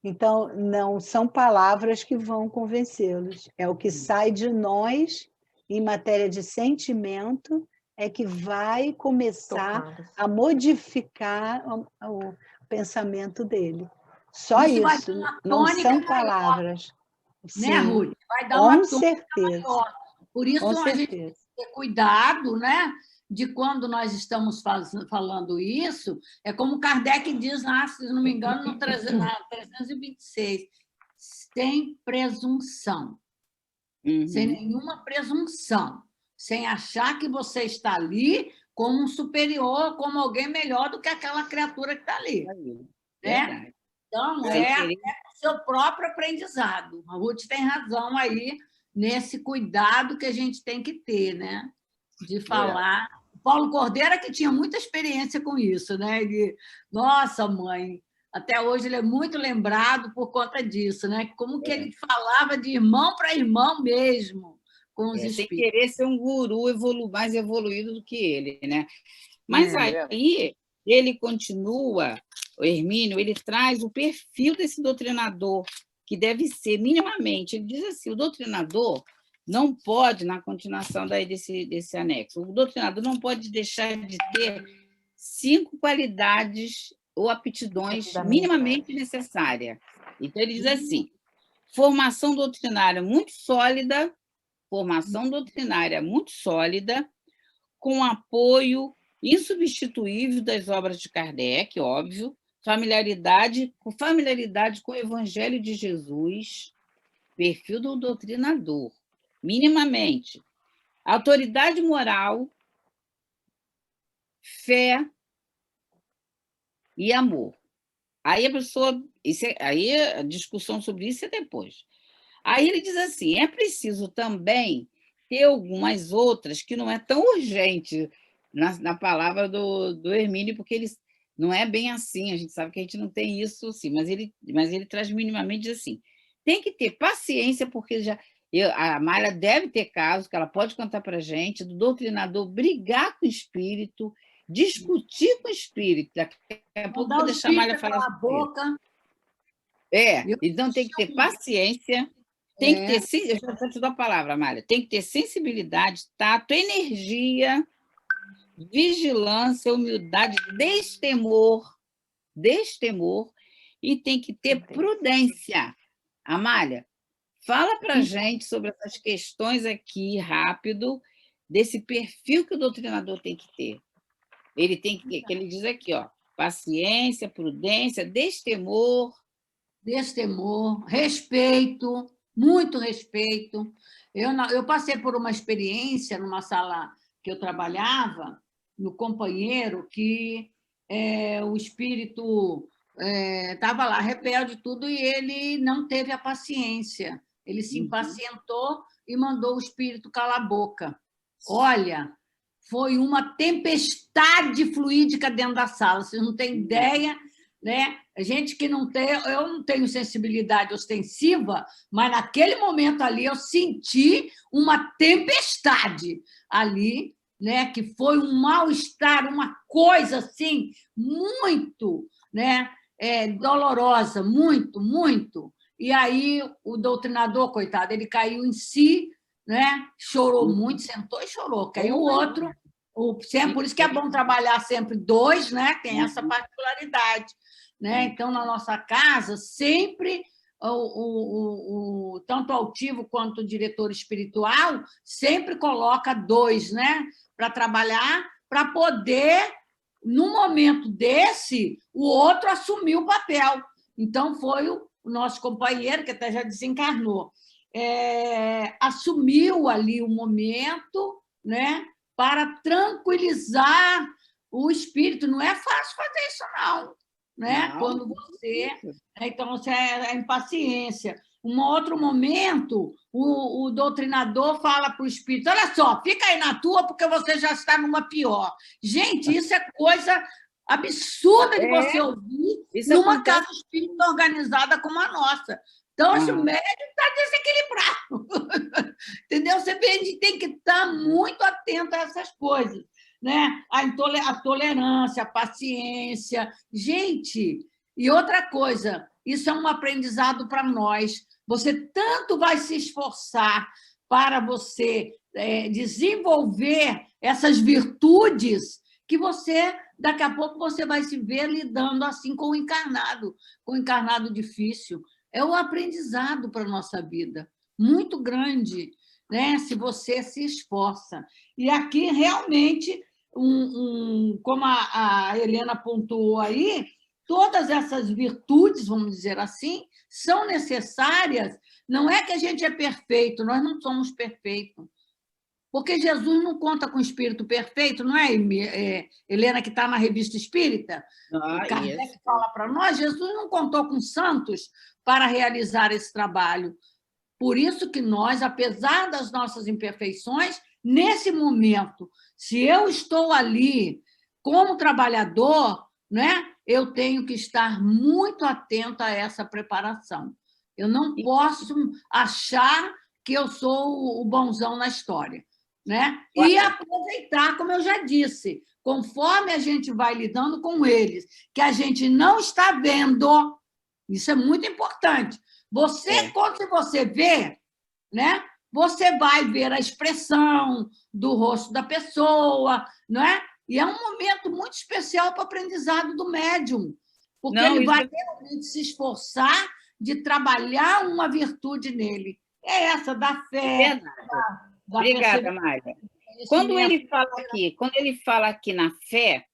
Então, não são palavras que vão convencê-los. É o que sai de nós, em matéria de sentimento, é que vai começar a modificar o pensamento dele. Só isso, não são palavras. Né, Ruth? Vai dar uma certeza. Maior. Por isso, a gente tem que ter cuidado, né? De quando nós estamos falando isso, é como Kardec diz, se não me engano, no 326, sem presunção, sem nenhuma presunção, sem achar que você está ali como um superior, como alguém melhor do que aquela criatura que está ali. Né? Então, até o seu próprio aprendizado. A Ruth tem razão aí nesse cuidado que a gente tem que ter, né? De falar. Paulo Cordeiro que tinha muita experiência com isso, né? Ele, nossa, mãe, até hoje ele é muito lembrado por conta disso, né? Como que ele falava de irmão para irmão mesmo, com os espíritos. Sem querer ser um guru mais evoluído do que ele, né? Mas aí ele continua, o Hermínio, ele traz o perfil desse doutrinador, que deve ser minimamente, ele diz assim, o doutrinador não pode, na continuação daí desse anexo, o doutrinador não pode deixar de ter 5 qualidades ou aptidões minimamente necessárias. Então, ele diz assim, formação doutrinária muito sólida, com apoio insubstituível das obras de Kardec, óbvio, familiaridade com o Evangelho de Jesus, perfil do doutrinador, minimamente, autoridade moral, fé e amor. Aí a pessoa... aí a discussão sobre isso é depois. Aí ele diz assim, é preciso também ter algumas outras que não é tão urgente, na palavra do Hermínio, porque ele não é bem assim, a gente sabe que a gente não tem isso, sim, mas ele traz minimamente assim, tem que ter paciência, porque a Amália deve ter casos, que ela pode contar para a gente, do doutrinador brigar com o espírito, discutir com o espírito, daqui a pouco vou deixar a Amália falar sobre boca. Então tem que ter paciência, tem que ter, eu já te dou a palavra, Amália, tem que ter sensibilidade, tato, energia, vigilância, humildade, destemor, e tem que ter prudência. Amália, fala para a gente sobre essas questões aqui, rápido, desse perfil que o doutrinador tem que ter. Ele tem que ele diz aqui, ó, paciência, prudência, destemor, respeito, muito respeito. Eu passei por uma experiência numa sala que eu trabalhava, no companheiro, que o espírito estava lá, rebelde tudo, e ele não teve a paciência. Ele se impacientou e mandou o espírito calar a boca. Olha, foi uma tempestade fluídica dentro da sala, vocês não têm ideia, né? A gente que não tem, eu não tenho sensibilidade ostensiva, mas naquele momento ali eu senti uma tempestade ali, né? Que foi um mal-estar, uma coisa assim muito, né? Dolorosa, muito, muito. E aí o doutrinador, coitado, ele caiu em si, né? Chorou muito, sentou e chorou. Caiu o outro. Por isso que é bom trabalhar sempre dois, né? Tem essa particularidade, né? Então, na nossa casa, sempre tanto o altivo quanto o diretor espiritual sempre coloca dois, né? Para trabalhar, para poder, no momento desse, o outro assumir o papel. Então, foi o nosso companheiro, que até já desencarnou, assumiu ali o momento, né? Para tranquilizar o espírito. Não é fácil fazer isso, não. Né? Não. Quando você... Então, você é impaciência. Um outro momento, o doutrinador fala para o espírito, olha só, fica aí na tua, porque você já está numa pior. Gente, isso é coisa absurda de você ouvir numa casa espírita organizada como a nossa. Então, esse médium está desequilibrado. Entendeu? Você tem que estar muito atento a essas coisas. Né? A tolerância, a paciência. Gente, e outra coisa, isso é um aprendizado para nós. Você tanto vai se esforçar para você desenvolver essas virtudes que daqui a pouco, você vai se ver lidando assim com o encarnado difícil. É um aprendizado para a nossa vida, muito grande, né? Se você se esforça. E aqui, realmente, como a Helena pontuou aí, todas essas virtudes, vamos dizer assim, são necessárias. Não é que a gente é perfeito, nós não somos perfeitos. Porque Jesus não conta com o espírito perfeito, não é, Helena, que está na Revista Espírita? O Kardec fala para nós, Jesus não contou com santos para realizar esse trabalho. Por isso que nós, apesar das nossas imperfeições, nesse momento, se eu estou ali como trabalhador, né, eu tenho que estar muito atento a essa preparação. Eu não posso achar que eu sou o bonzão na história. Né? E aproveitar, como eu já disse, conforme a gente vai lidando com eles, que a gente não está vendo, isso é muito importante. Quando você vê, né? Você vai ver a expressão do rosto da pessoa, não é? E é um momento muito especial para o aprendizado do médium, porque ele vai realmente se esforçar de trabalhar uma virtude nele. É essa da fé. Obrigada, Mária. Quando ele fala aqui na fé,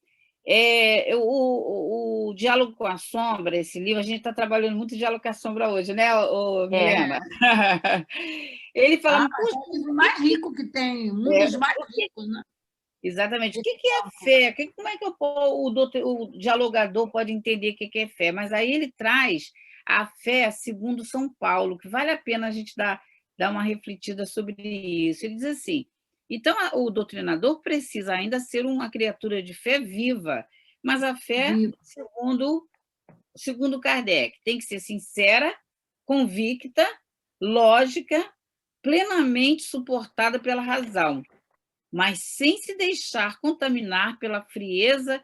o Diálogo com a Sombra, esse livro, a gente está trabalhando muito Diálogo com a Sombra hoje, né, Milena? Ele fala... é o livro mais rico que tem, um dos mais ricos, né? Exatamente. O que é a fé? Como é que o dialogador pode entender o que é fé? Mas aí ele traz a fé segundo São Paulo, que vale a pena a gente dar uma refletida sobre isso. Ele diz assim, Então, o doutrinador precisa ainda ser uma criatura de fé viva, mas a fé, segundo Kardec, tem que ser sincera, convicta, lógica, plenamente suportada pela razão, mas sem se deixar contaminar pela frieza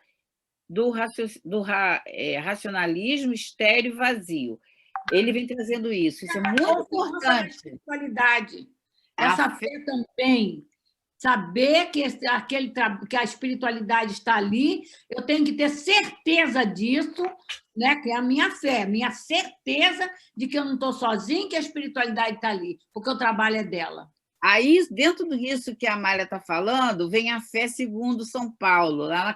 do racionalismo estéril e vazio. Ele vem trazendo isso é muito importante. Espiritualidade. Essa fé também, saber que a espiritualidade está ali, eu tenho que ter certeza disso, né? Que é a minha fé, minha certeza de que eu não estou sozinha, que a espiritualidade está ali, porque o trabalho é dela. Aí, dentro disso que a Amália está falando, vem a fé segundo São Paulo, lá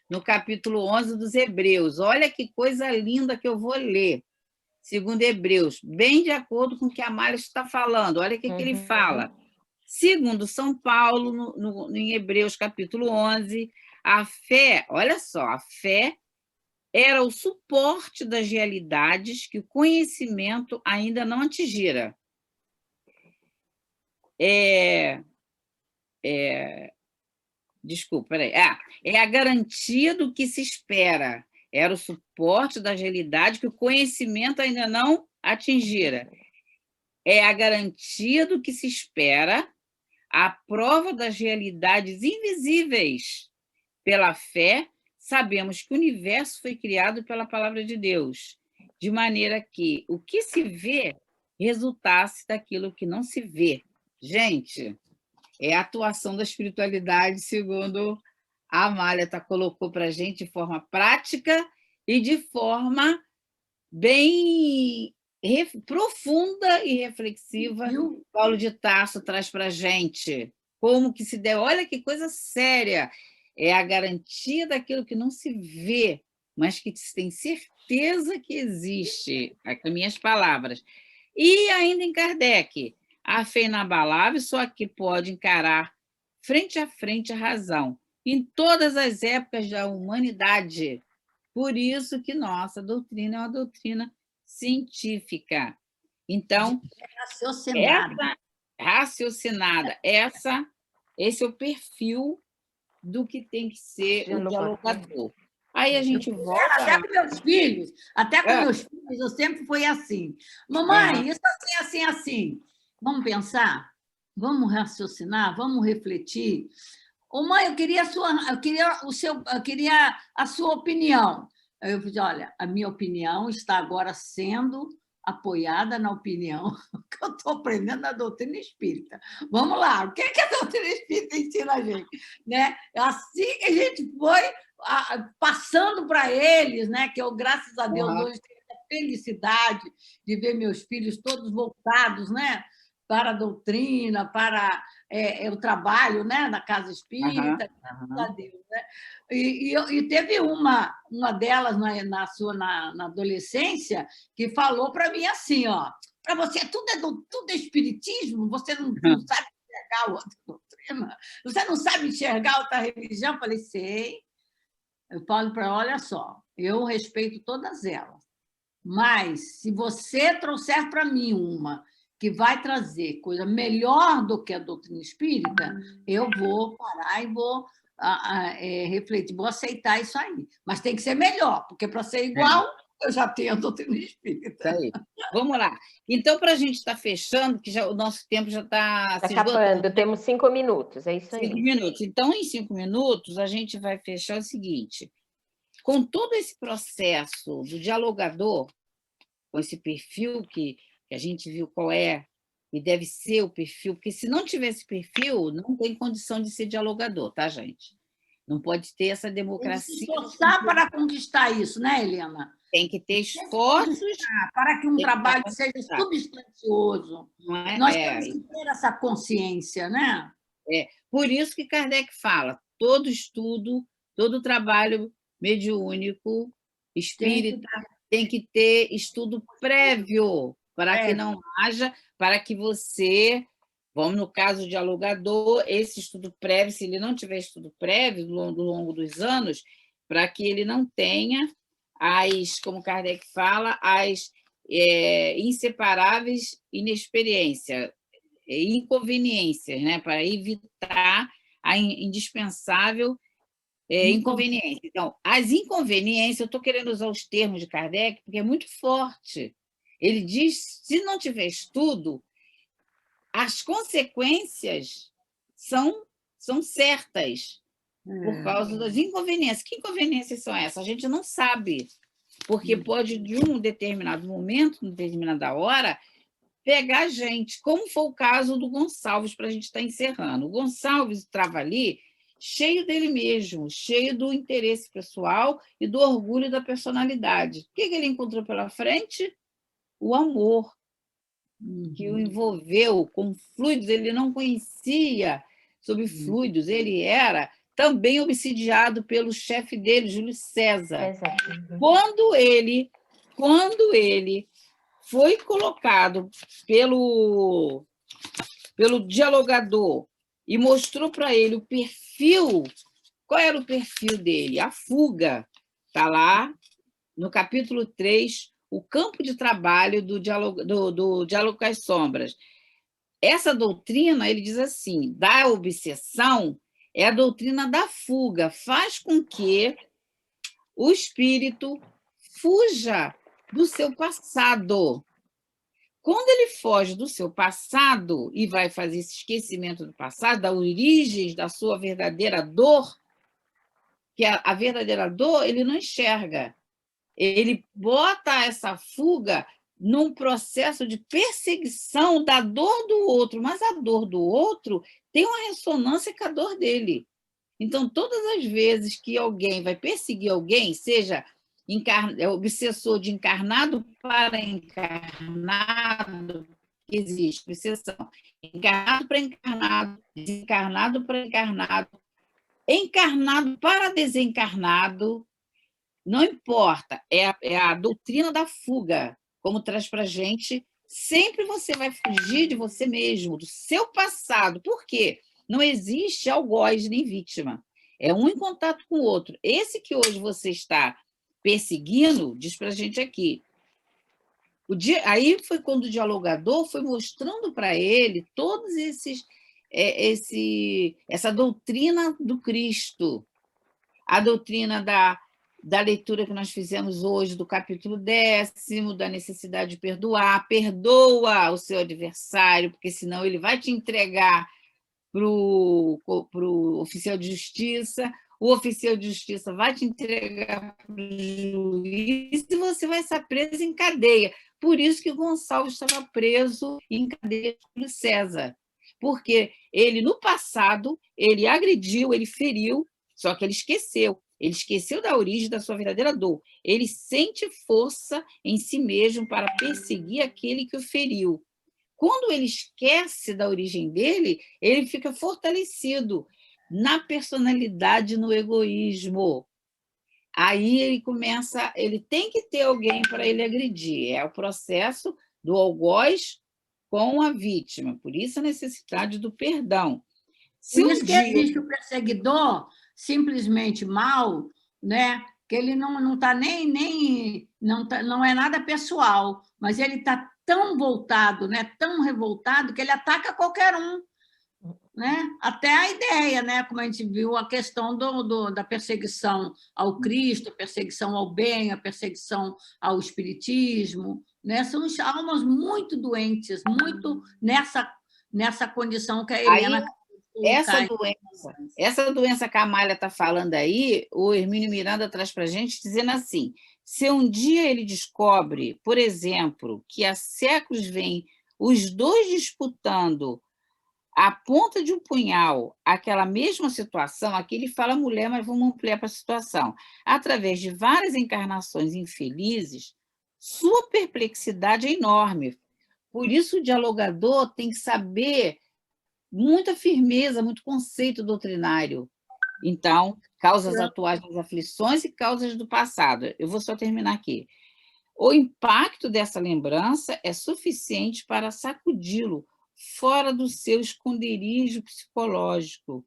no capítulo 11 dos Hebreus. Olha que coisa linda que eu vou ler. Segundo Hebreus, bem de acordo com o que a Amália está falando. Olha o que ele fala. Segundo São Paulo, em Hebreus, capítulo 11, a fé, olha só, a fé era o suporte das realidades que o conhecimento ainda não atingira. Desculpa, peraí. É a garantia do que se espera. Era o suporte das realidades que o conhecimento ainda não atingira. É a garantia do que se espera, a prova das realidades invisíveis. Pela fé, sabemos que o universo foi criado pela palavra de Deus, de maneira que o que se vê resultasse daquilo que não se vê. Gente, é a atuação da espiritualidade, segundo a Amália colocou para a gente, de forma prática e de forma bem profunda e reflexiva. Paulo de Tarso traz para a gente como que se deve. Olha que coisa séria! É a garantia daquilo que não se vê, mas que se tem certeza que existe. Aqui, minhas palavras. E ainda em Kardec, a fé inabalável só que pode encarar frente a frente a razão, em todas as épocas da humanidade. Por isso que nossa doutrina é uma doutrina científica. Então, raciocinada, esse é o perfil do que tem que ser o dialogador. Aí a gente volta... Até com meus filhos, eu sempre fui assim. Mamãe, isso assim. Vamos pensar? Vamos raciocinar? Vamos refletir? Ô, mãe, eu queria a sua opinião. Aí eu falei, olha, a minha opinião está agora sendo apoiada na opinião que eu estou aprendendo na doutrina espírita. Vamos lá, o que a doutrina espírita ensina a gente? Né? Assim que a gente foi passando para eles, né? Que eu, graças a Deus, hoje tenho a felicidade de ver meus filhos todos voltados, né? Para a doutrina, para o trabalho, né? Na casa espírita, graças a Deus. Né? E teve uma delas na adolescência que falou para mim assim, ó, para você tudo é espiritismo, você não sabe enxergar outra doutrina, você não sabe enxergar outra religião? Eu falei, sei. Eu falo para ela, olha só, eu respeito todas elas, mas se você trouxer para mim uma que vai trazer coisa melhor do que a doutrina espírita, eu vou parar e vou refletir, vou aceitar isso aí. Mas tem que ser melhor, porque para ser igual, eu já tenho a doutrina espírita. Isso aí. Vamos lá. Então, para a gente estar fechando, que o nosso tempo já está se acabando, temos 5 minutos, é isso aí. 5 minutos. Então, em 5 minutos, a gente vai fechar o seguinte. Com todo esse processo do dialogador, com esse perfil que a gente viu qual é e deve ser o perfil, porque se não tivesse perfil, não tem condição de ser dialogador, tá, gente? Não pode ter essa democracia. Tem que se esforçar para conquistar isso, né, Helena? Tem que ter esforços para que um trabalho seja substancioso. Nós temos que ter essa consciência, né? Por isso que Kardec fala, todo estudo, todo trabalho mediúnico, espírita, tem que ter estudo prévio, para que não haja, para que você, vamos no caso do dialogador, esse estudo prévio, se ele não tiver estudo prévio ao longo dos anos, para que ele não tenha como Kardec fala, as inseparáveis inexperiência. inconveniências, né? Para evitar a indispensável inconveniência. Então, as inconveniências, eu estou querendo usar os termos de Kardec, porque é muito forte. Ele diz, se não tiver estudo, as consequências são certas, por causa das inconveniências. Que inconveniências são essas? A gente não sabe, porque pode, de um determinado momento, em determinada hora, pegar a gente, como foi o caso do Gonçalves, para a gente estar encerrando. O Gonçalves estava ali cheio dele mesmo, cheio do interesse pessoal e do orgulho da personalidade. O que ele encontrou pela frente? O amor, que o envolveu com fluidos. Ele não conhecia sobre fluidos, ele era também obsidiado pelo chefe dele, Júlio César. Quando ele foi colocado pelo dialogador e mostrou para ele o perfil. Qual era o perfil dele? A fuga. Está lá no capítulo 3, o campo de trabalho do Diálogo com as Sombras. Essa doutrina, ele diz assim, da obsessão, é a doutrina da fuga, faz com que o espírito fuja do seu passado. Quando ele foge do seu passado e vai fazer esse esquecimento do passado, da origem da sua verdadeira dor, que a verdadeira dor ele não enxerga. Ele bota essa fuga num processo de perseguição da dor do outro, mas a dor do outro tem uma ressonância com a dor dele. Então, todas as vezes que alguém vai perseguir alguém, seja obsessor de encarnado para encarnado, existe obsessão. Encarnado para encarnado, desencarnado para encarnado para desencarnado, não importa, é a doutrina da fuga, como traz para a gente, sempre você vai fugir de você mesmo, do seu passado. Por quê? Não existe algoz nem vítima. É um em contato com o outro. Esse que hoje você está perseguindo, diz para a gente aqui. Aí foi quando o dialogador foi mostrando para ele todos essa doutrina do Cristo, a doutrina da leitura que nós fizemos hoje do capítulo 10º, da necessidade de perdoar. Perdoa o seu adversário, porque senão ele vai te entregar para o oficial de justiça, o oficial de justiça vai te entregar para o juiz e você vai estar preso em cadeia. Por isso que Gonçalves estava preso em cadeia por César, porque ele, no passado, ele agrediu, ele feriu, só que ele esqueceu. Ele esqueceu da origem da sua verdadeira dor. Ele sente força em si mesmo para perseguir aquele que o feriu. Quando ele esquece da origem dele, ele fica fortalecido na personalidade, no egoísmo. Aí ele tem que ter alguém para ele agredir. É o processo do algoz com a vítima. Por isso a necessidade do perdão. Por isso que existe o perseguidor simplesmente mal, né? Que ele não está não é nada pessoal, mas ele está tão voltado, né? Tão revoltado, que ele ataca qualquer um, né? Até a ideia, né? Como a gente viu a questão da perseguição ao Cristo, a perseguição ao bem, a perseguição ao espiritismo, né? São almas muito doentes, muito nessa condição que a Helena... Essa doença que a Amália está falando aí, o Hermínio Miranda traz para a gente dizendo assim, se um dia ele descobre, por exemplo, que há séculos vem os dois disputando a ponta de um punhal, aquela mesma situação, aqui ele fala mulher, mas vamos ampliar para a situação, através de várias encarnações infelizes, sua perplexidade é enorme. Por isso o dialogador tem que saber muita firmeza, muito conceito doutrinário. Então, causas atuais das aflições e causas do passado. Eu vou só terminar aqui. O impacto dessa lembrança é suficiente para sacudi-lo fora do seu esconderijo psicológico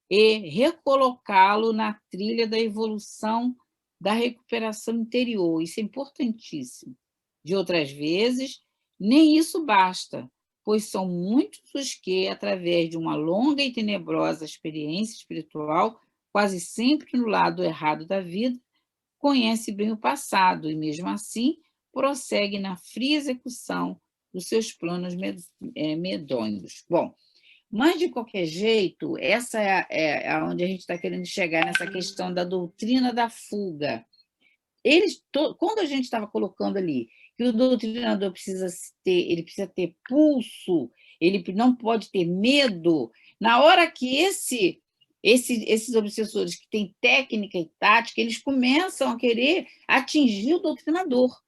e recolocá-lo na trilha da evolução da recuperação interior. Isso é importantíssimo. De outras vezes, nem isso basta. pois são muitos os que, através de uma longa e tenebrosa experiência espiritual, quase sempre no lado errado da vida, conhece bem o passado e, mesmo assim, prossegue na fria execução dos seus planos medonhos. Bom, mas, de qualquer jeito, essa é onde a gente está querendo chegar, nessa questão da doutrina da fuga. Quando a gente estava colocando ali que o doutrinador precisa ter pulso, ele não pode ter medo, na hora que esses obsessores que têm técnica e tática, eles começam a querer atingir o doutrinador.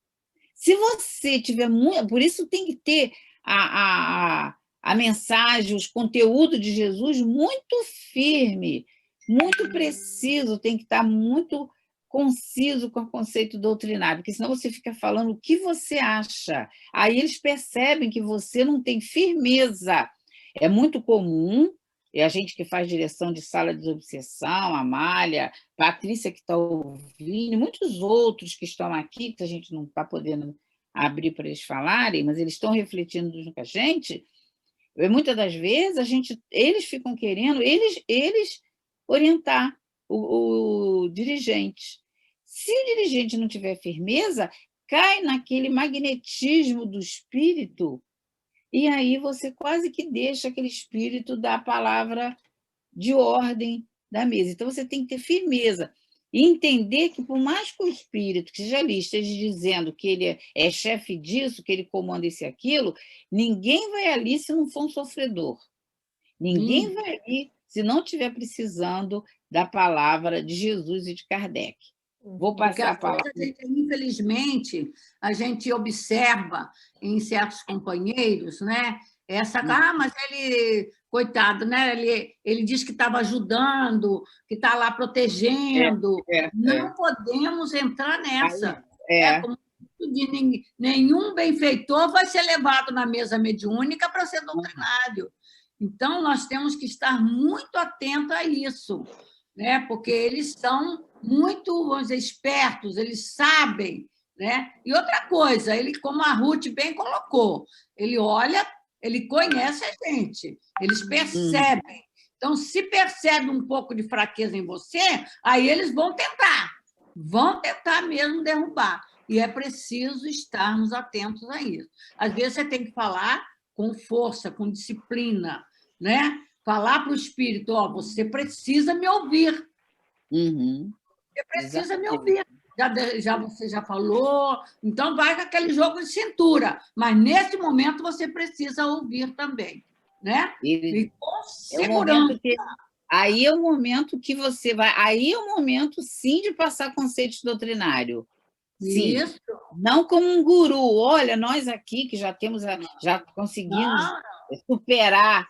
Se você tiver muito... Por isso tem que ter a mensagem, os conteúdos de Jesus muito firme, muito preciso, tem que estar muito conciso com o conceito doutrinário, porque senão você fica falando o que você acha. Aí eles percebem que você não tem firmeza. É muito comum, e a gente que faz direção de sala de desobsessão, a Amália, Patrícia que está ouvindo, muitos outros que estão aqui, que a gente não está podendo abrir para eles falarem, mas eles estão refletindo junto com a gente. Muitas das vezes eles ficam querendo, eles orientar o dirigente. Se o dirigente não tiver firmeza, cai naquele magnetismo do espírito, e aí você quase que deixa aquele espírito da palavra de ordem da mesa. Então, você tem que ter firmeza e entender que, por mais que o espírito que seja ali esteja dizendo que ele é chefe disso, que ele comanda isso e aquilo, ninguém vai ali se não for um sofredor. Ninguém vai ali se não estiver precisando da palavra de Jesus e de Kardec. Vou passar a palavra. Infelizmente, a gente observa em certos companheiros, né? Mas ele, coitado, né? Ele diz que estava ajudando, que está lá protegendo. Não podemos entrar nessa. Como nenhum benfeitor vai ser levado na mesa mediúnica para ser doutrinário. Então, nós temos que estar muito atentos a isso, né? Porque eles são muito, vamos dizer, espertos, eles sabem, né? E outra coisa, ele, como a Ruth bem colocou, ele olha, ele conhece a gente, eles percebem. Então, se percebe um pouco de fraqueza em você, aí eles vão tentar mesmo derrubar. E é preciso estarmos atentos a isso. Às vezes, você tem que falar com força, com disciplina, né? Falar para o espírito, você precisa me ouvir. Você precisa me ouvir. Você já falou, então vai com aquele jogo de cintura, mas nesse momento você precisa ouvir também, né? E com segurança. Aí é o momento que você vai... Aí é o momento, sim, de passar conceitos doutrinários. Sim. Isso. Não como um guru. Olha, nós aqui que já conseguimos superar,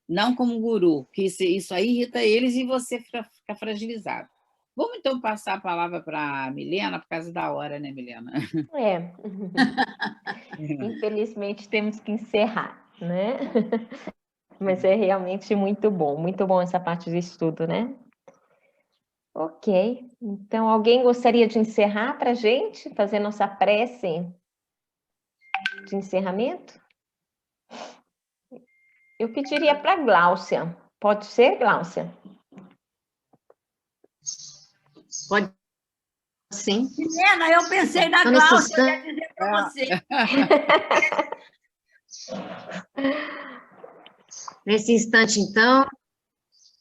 não como um guru, que isso aí irrita eles e você fica fragilizado. Vamos, então, passar a palavra para a Milena, por causa da hora, né, Milena? Infelizmente, temos que encerrar, né? Mas é realmente muito bom essa parte do estudo, né? Ok, então, alguém gostaria de encerrar para a gente, fazer nossa prece de encerramento? Eu pediria para a Gláucia. Pode ser, Gláucia? Pode, sim. Milena, eu pensei na Gláucia, eu ia dizer para você. Nesse instante, então,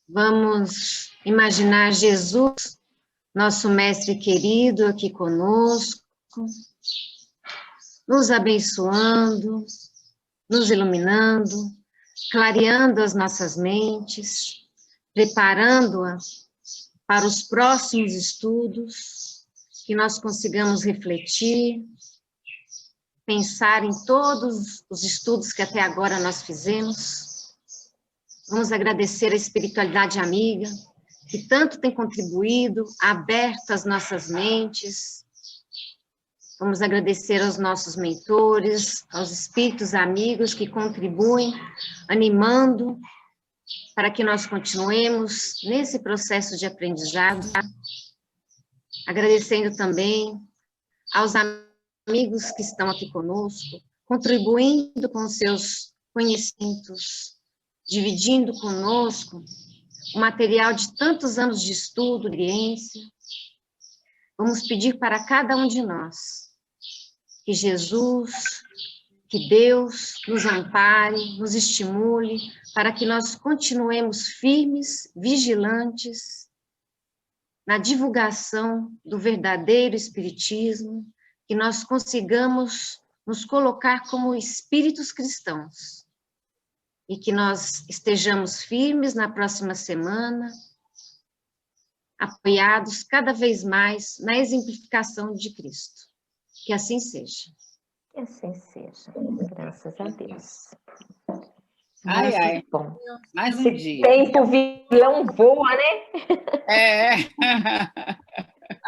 vamos imaginar Jesus, nosso mestre querido, aqui conosco, nos abençoando, nos iluminando, clareando as nossas mentes, preparando-a para os próximos estudos, que nós consigamos refletir, pensar em todos os estudos que até agora nós fizemos. Vamos agradecer a espiritualidade amiga, que tanto tem contribuído, aberto as nossas mentes. Vamos agradecer aos nossos mentores, aos espíritos amigos que contribuem, animando, para que nós continuemos nesse processo de aprendizado. Agradecendo também aos amigos que estão aqui conosco, contribuindo com seus conhecimentos, dividindo conosco o material de tantos anos de estudo, experiência. Vamos pedir para cada um de nós que Jesus, que Deus nos ampare, nos estimule, para que nós continuemos firmes, vigilantes, na divulgação do verdadeiro Espiritismo, que nós consigamos nos colocar como espíritos cristãos, e que nós estejamos firmes na próxima semana, apoiados cada vez mais na exemplificação de Cristo. Que assim seja. Que assim seja. Graças a Deus. Ai, ai. Bom, Mais um esse dia. tempo vilão voa, né? É.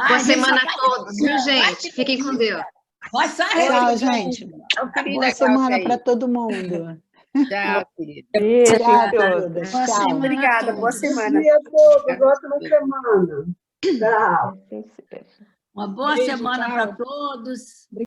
Boa semana a todos, viu, gente? Fiquem com Deus. Vai sair. Tchau, gente. Boa semana para todo mundo. Tchau, querida. Beijo Tchau, a todos. todas. Boa Tchau. semana. Obrigada, boa semana. Bom dia a todos, ótima semana. Tchau. Assim seja. Uma boa Beijo, semana tchau. para todos.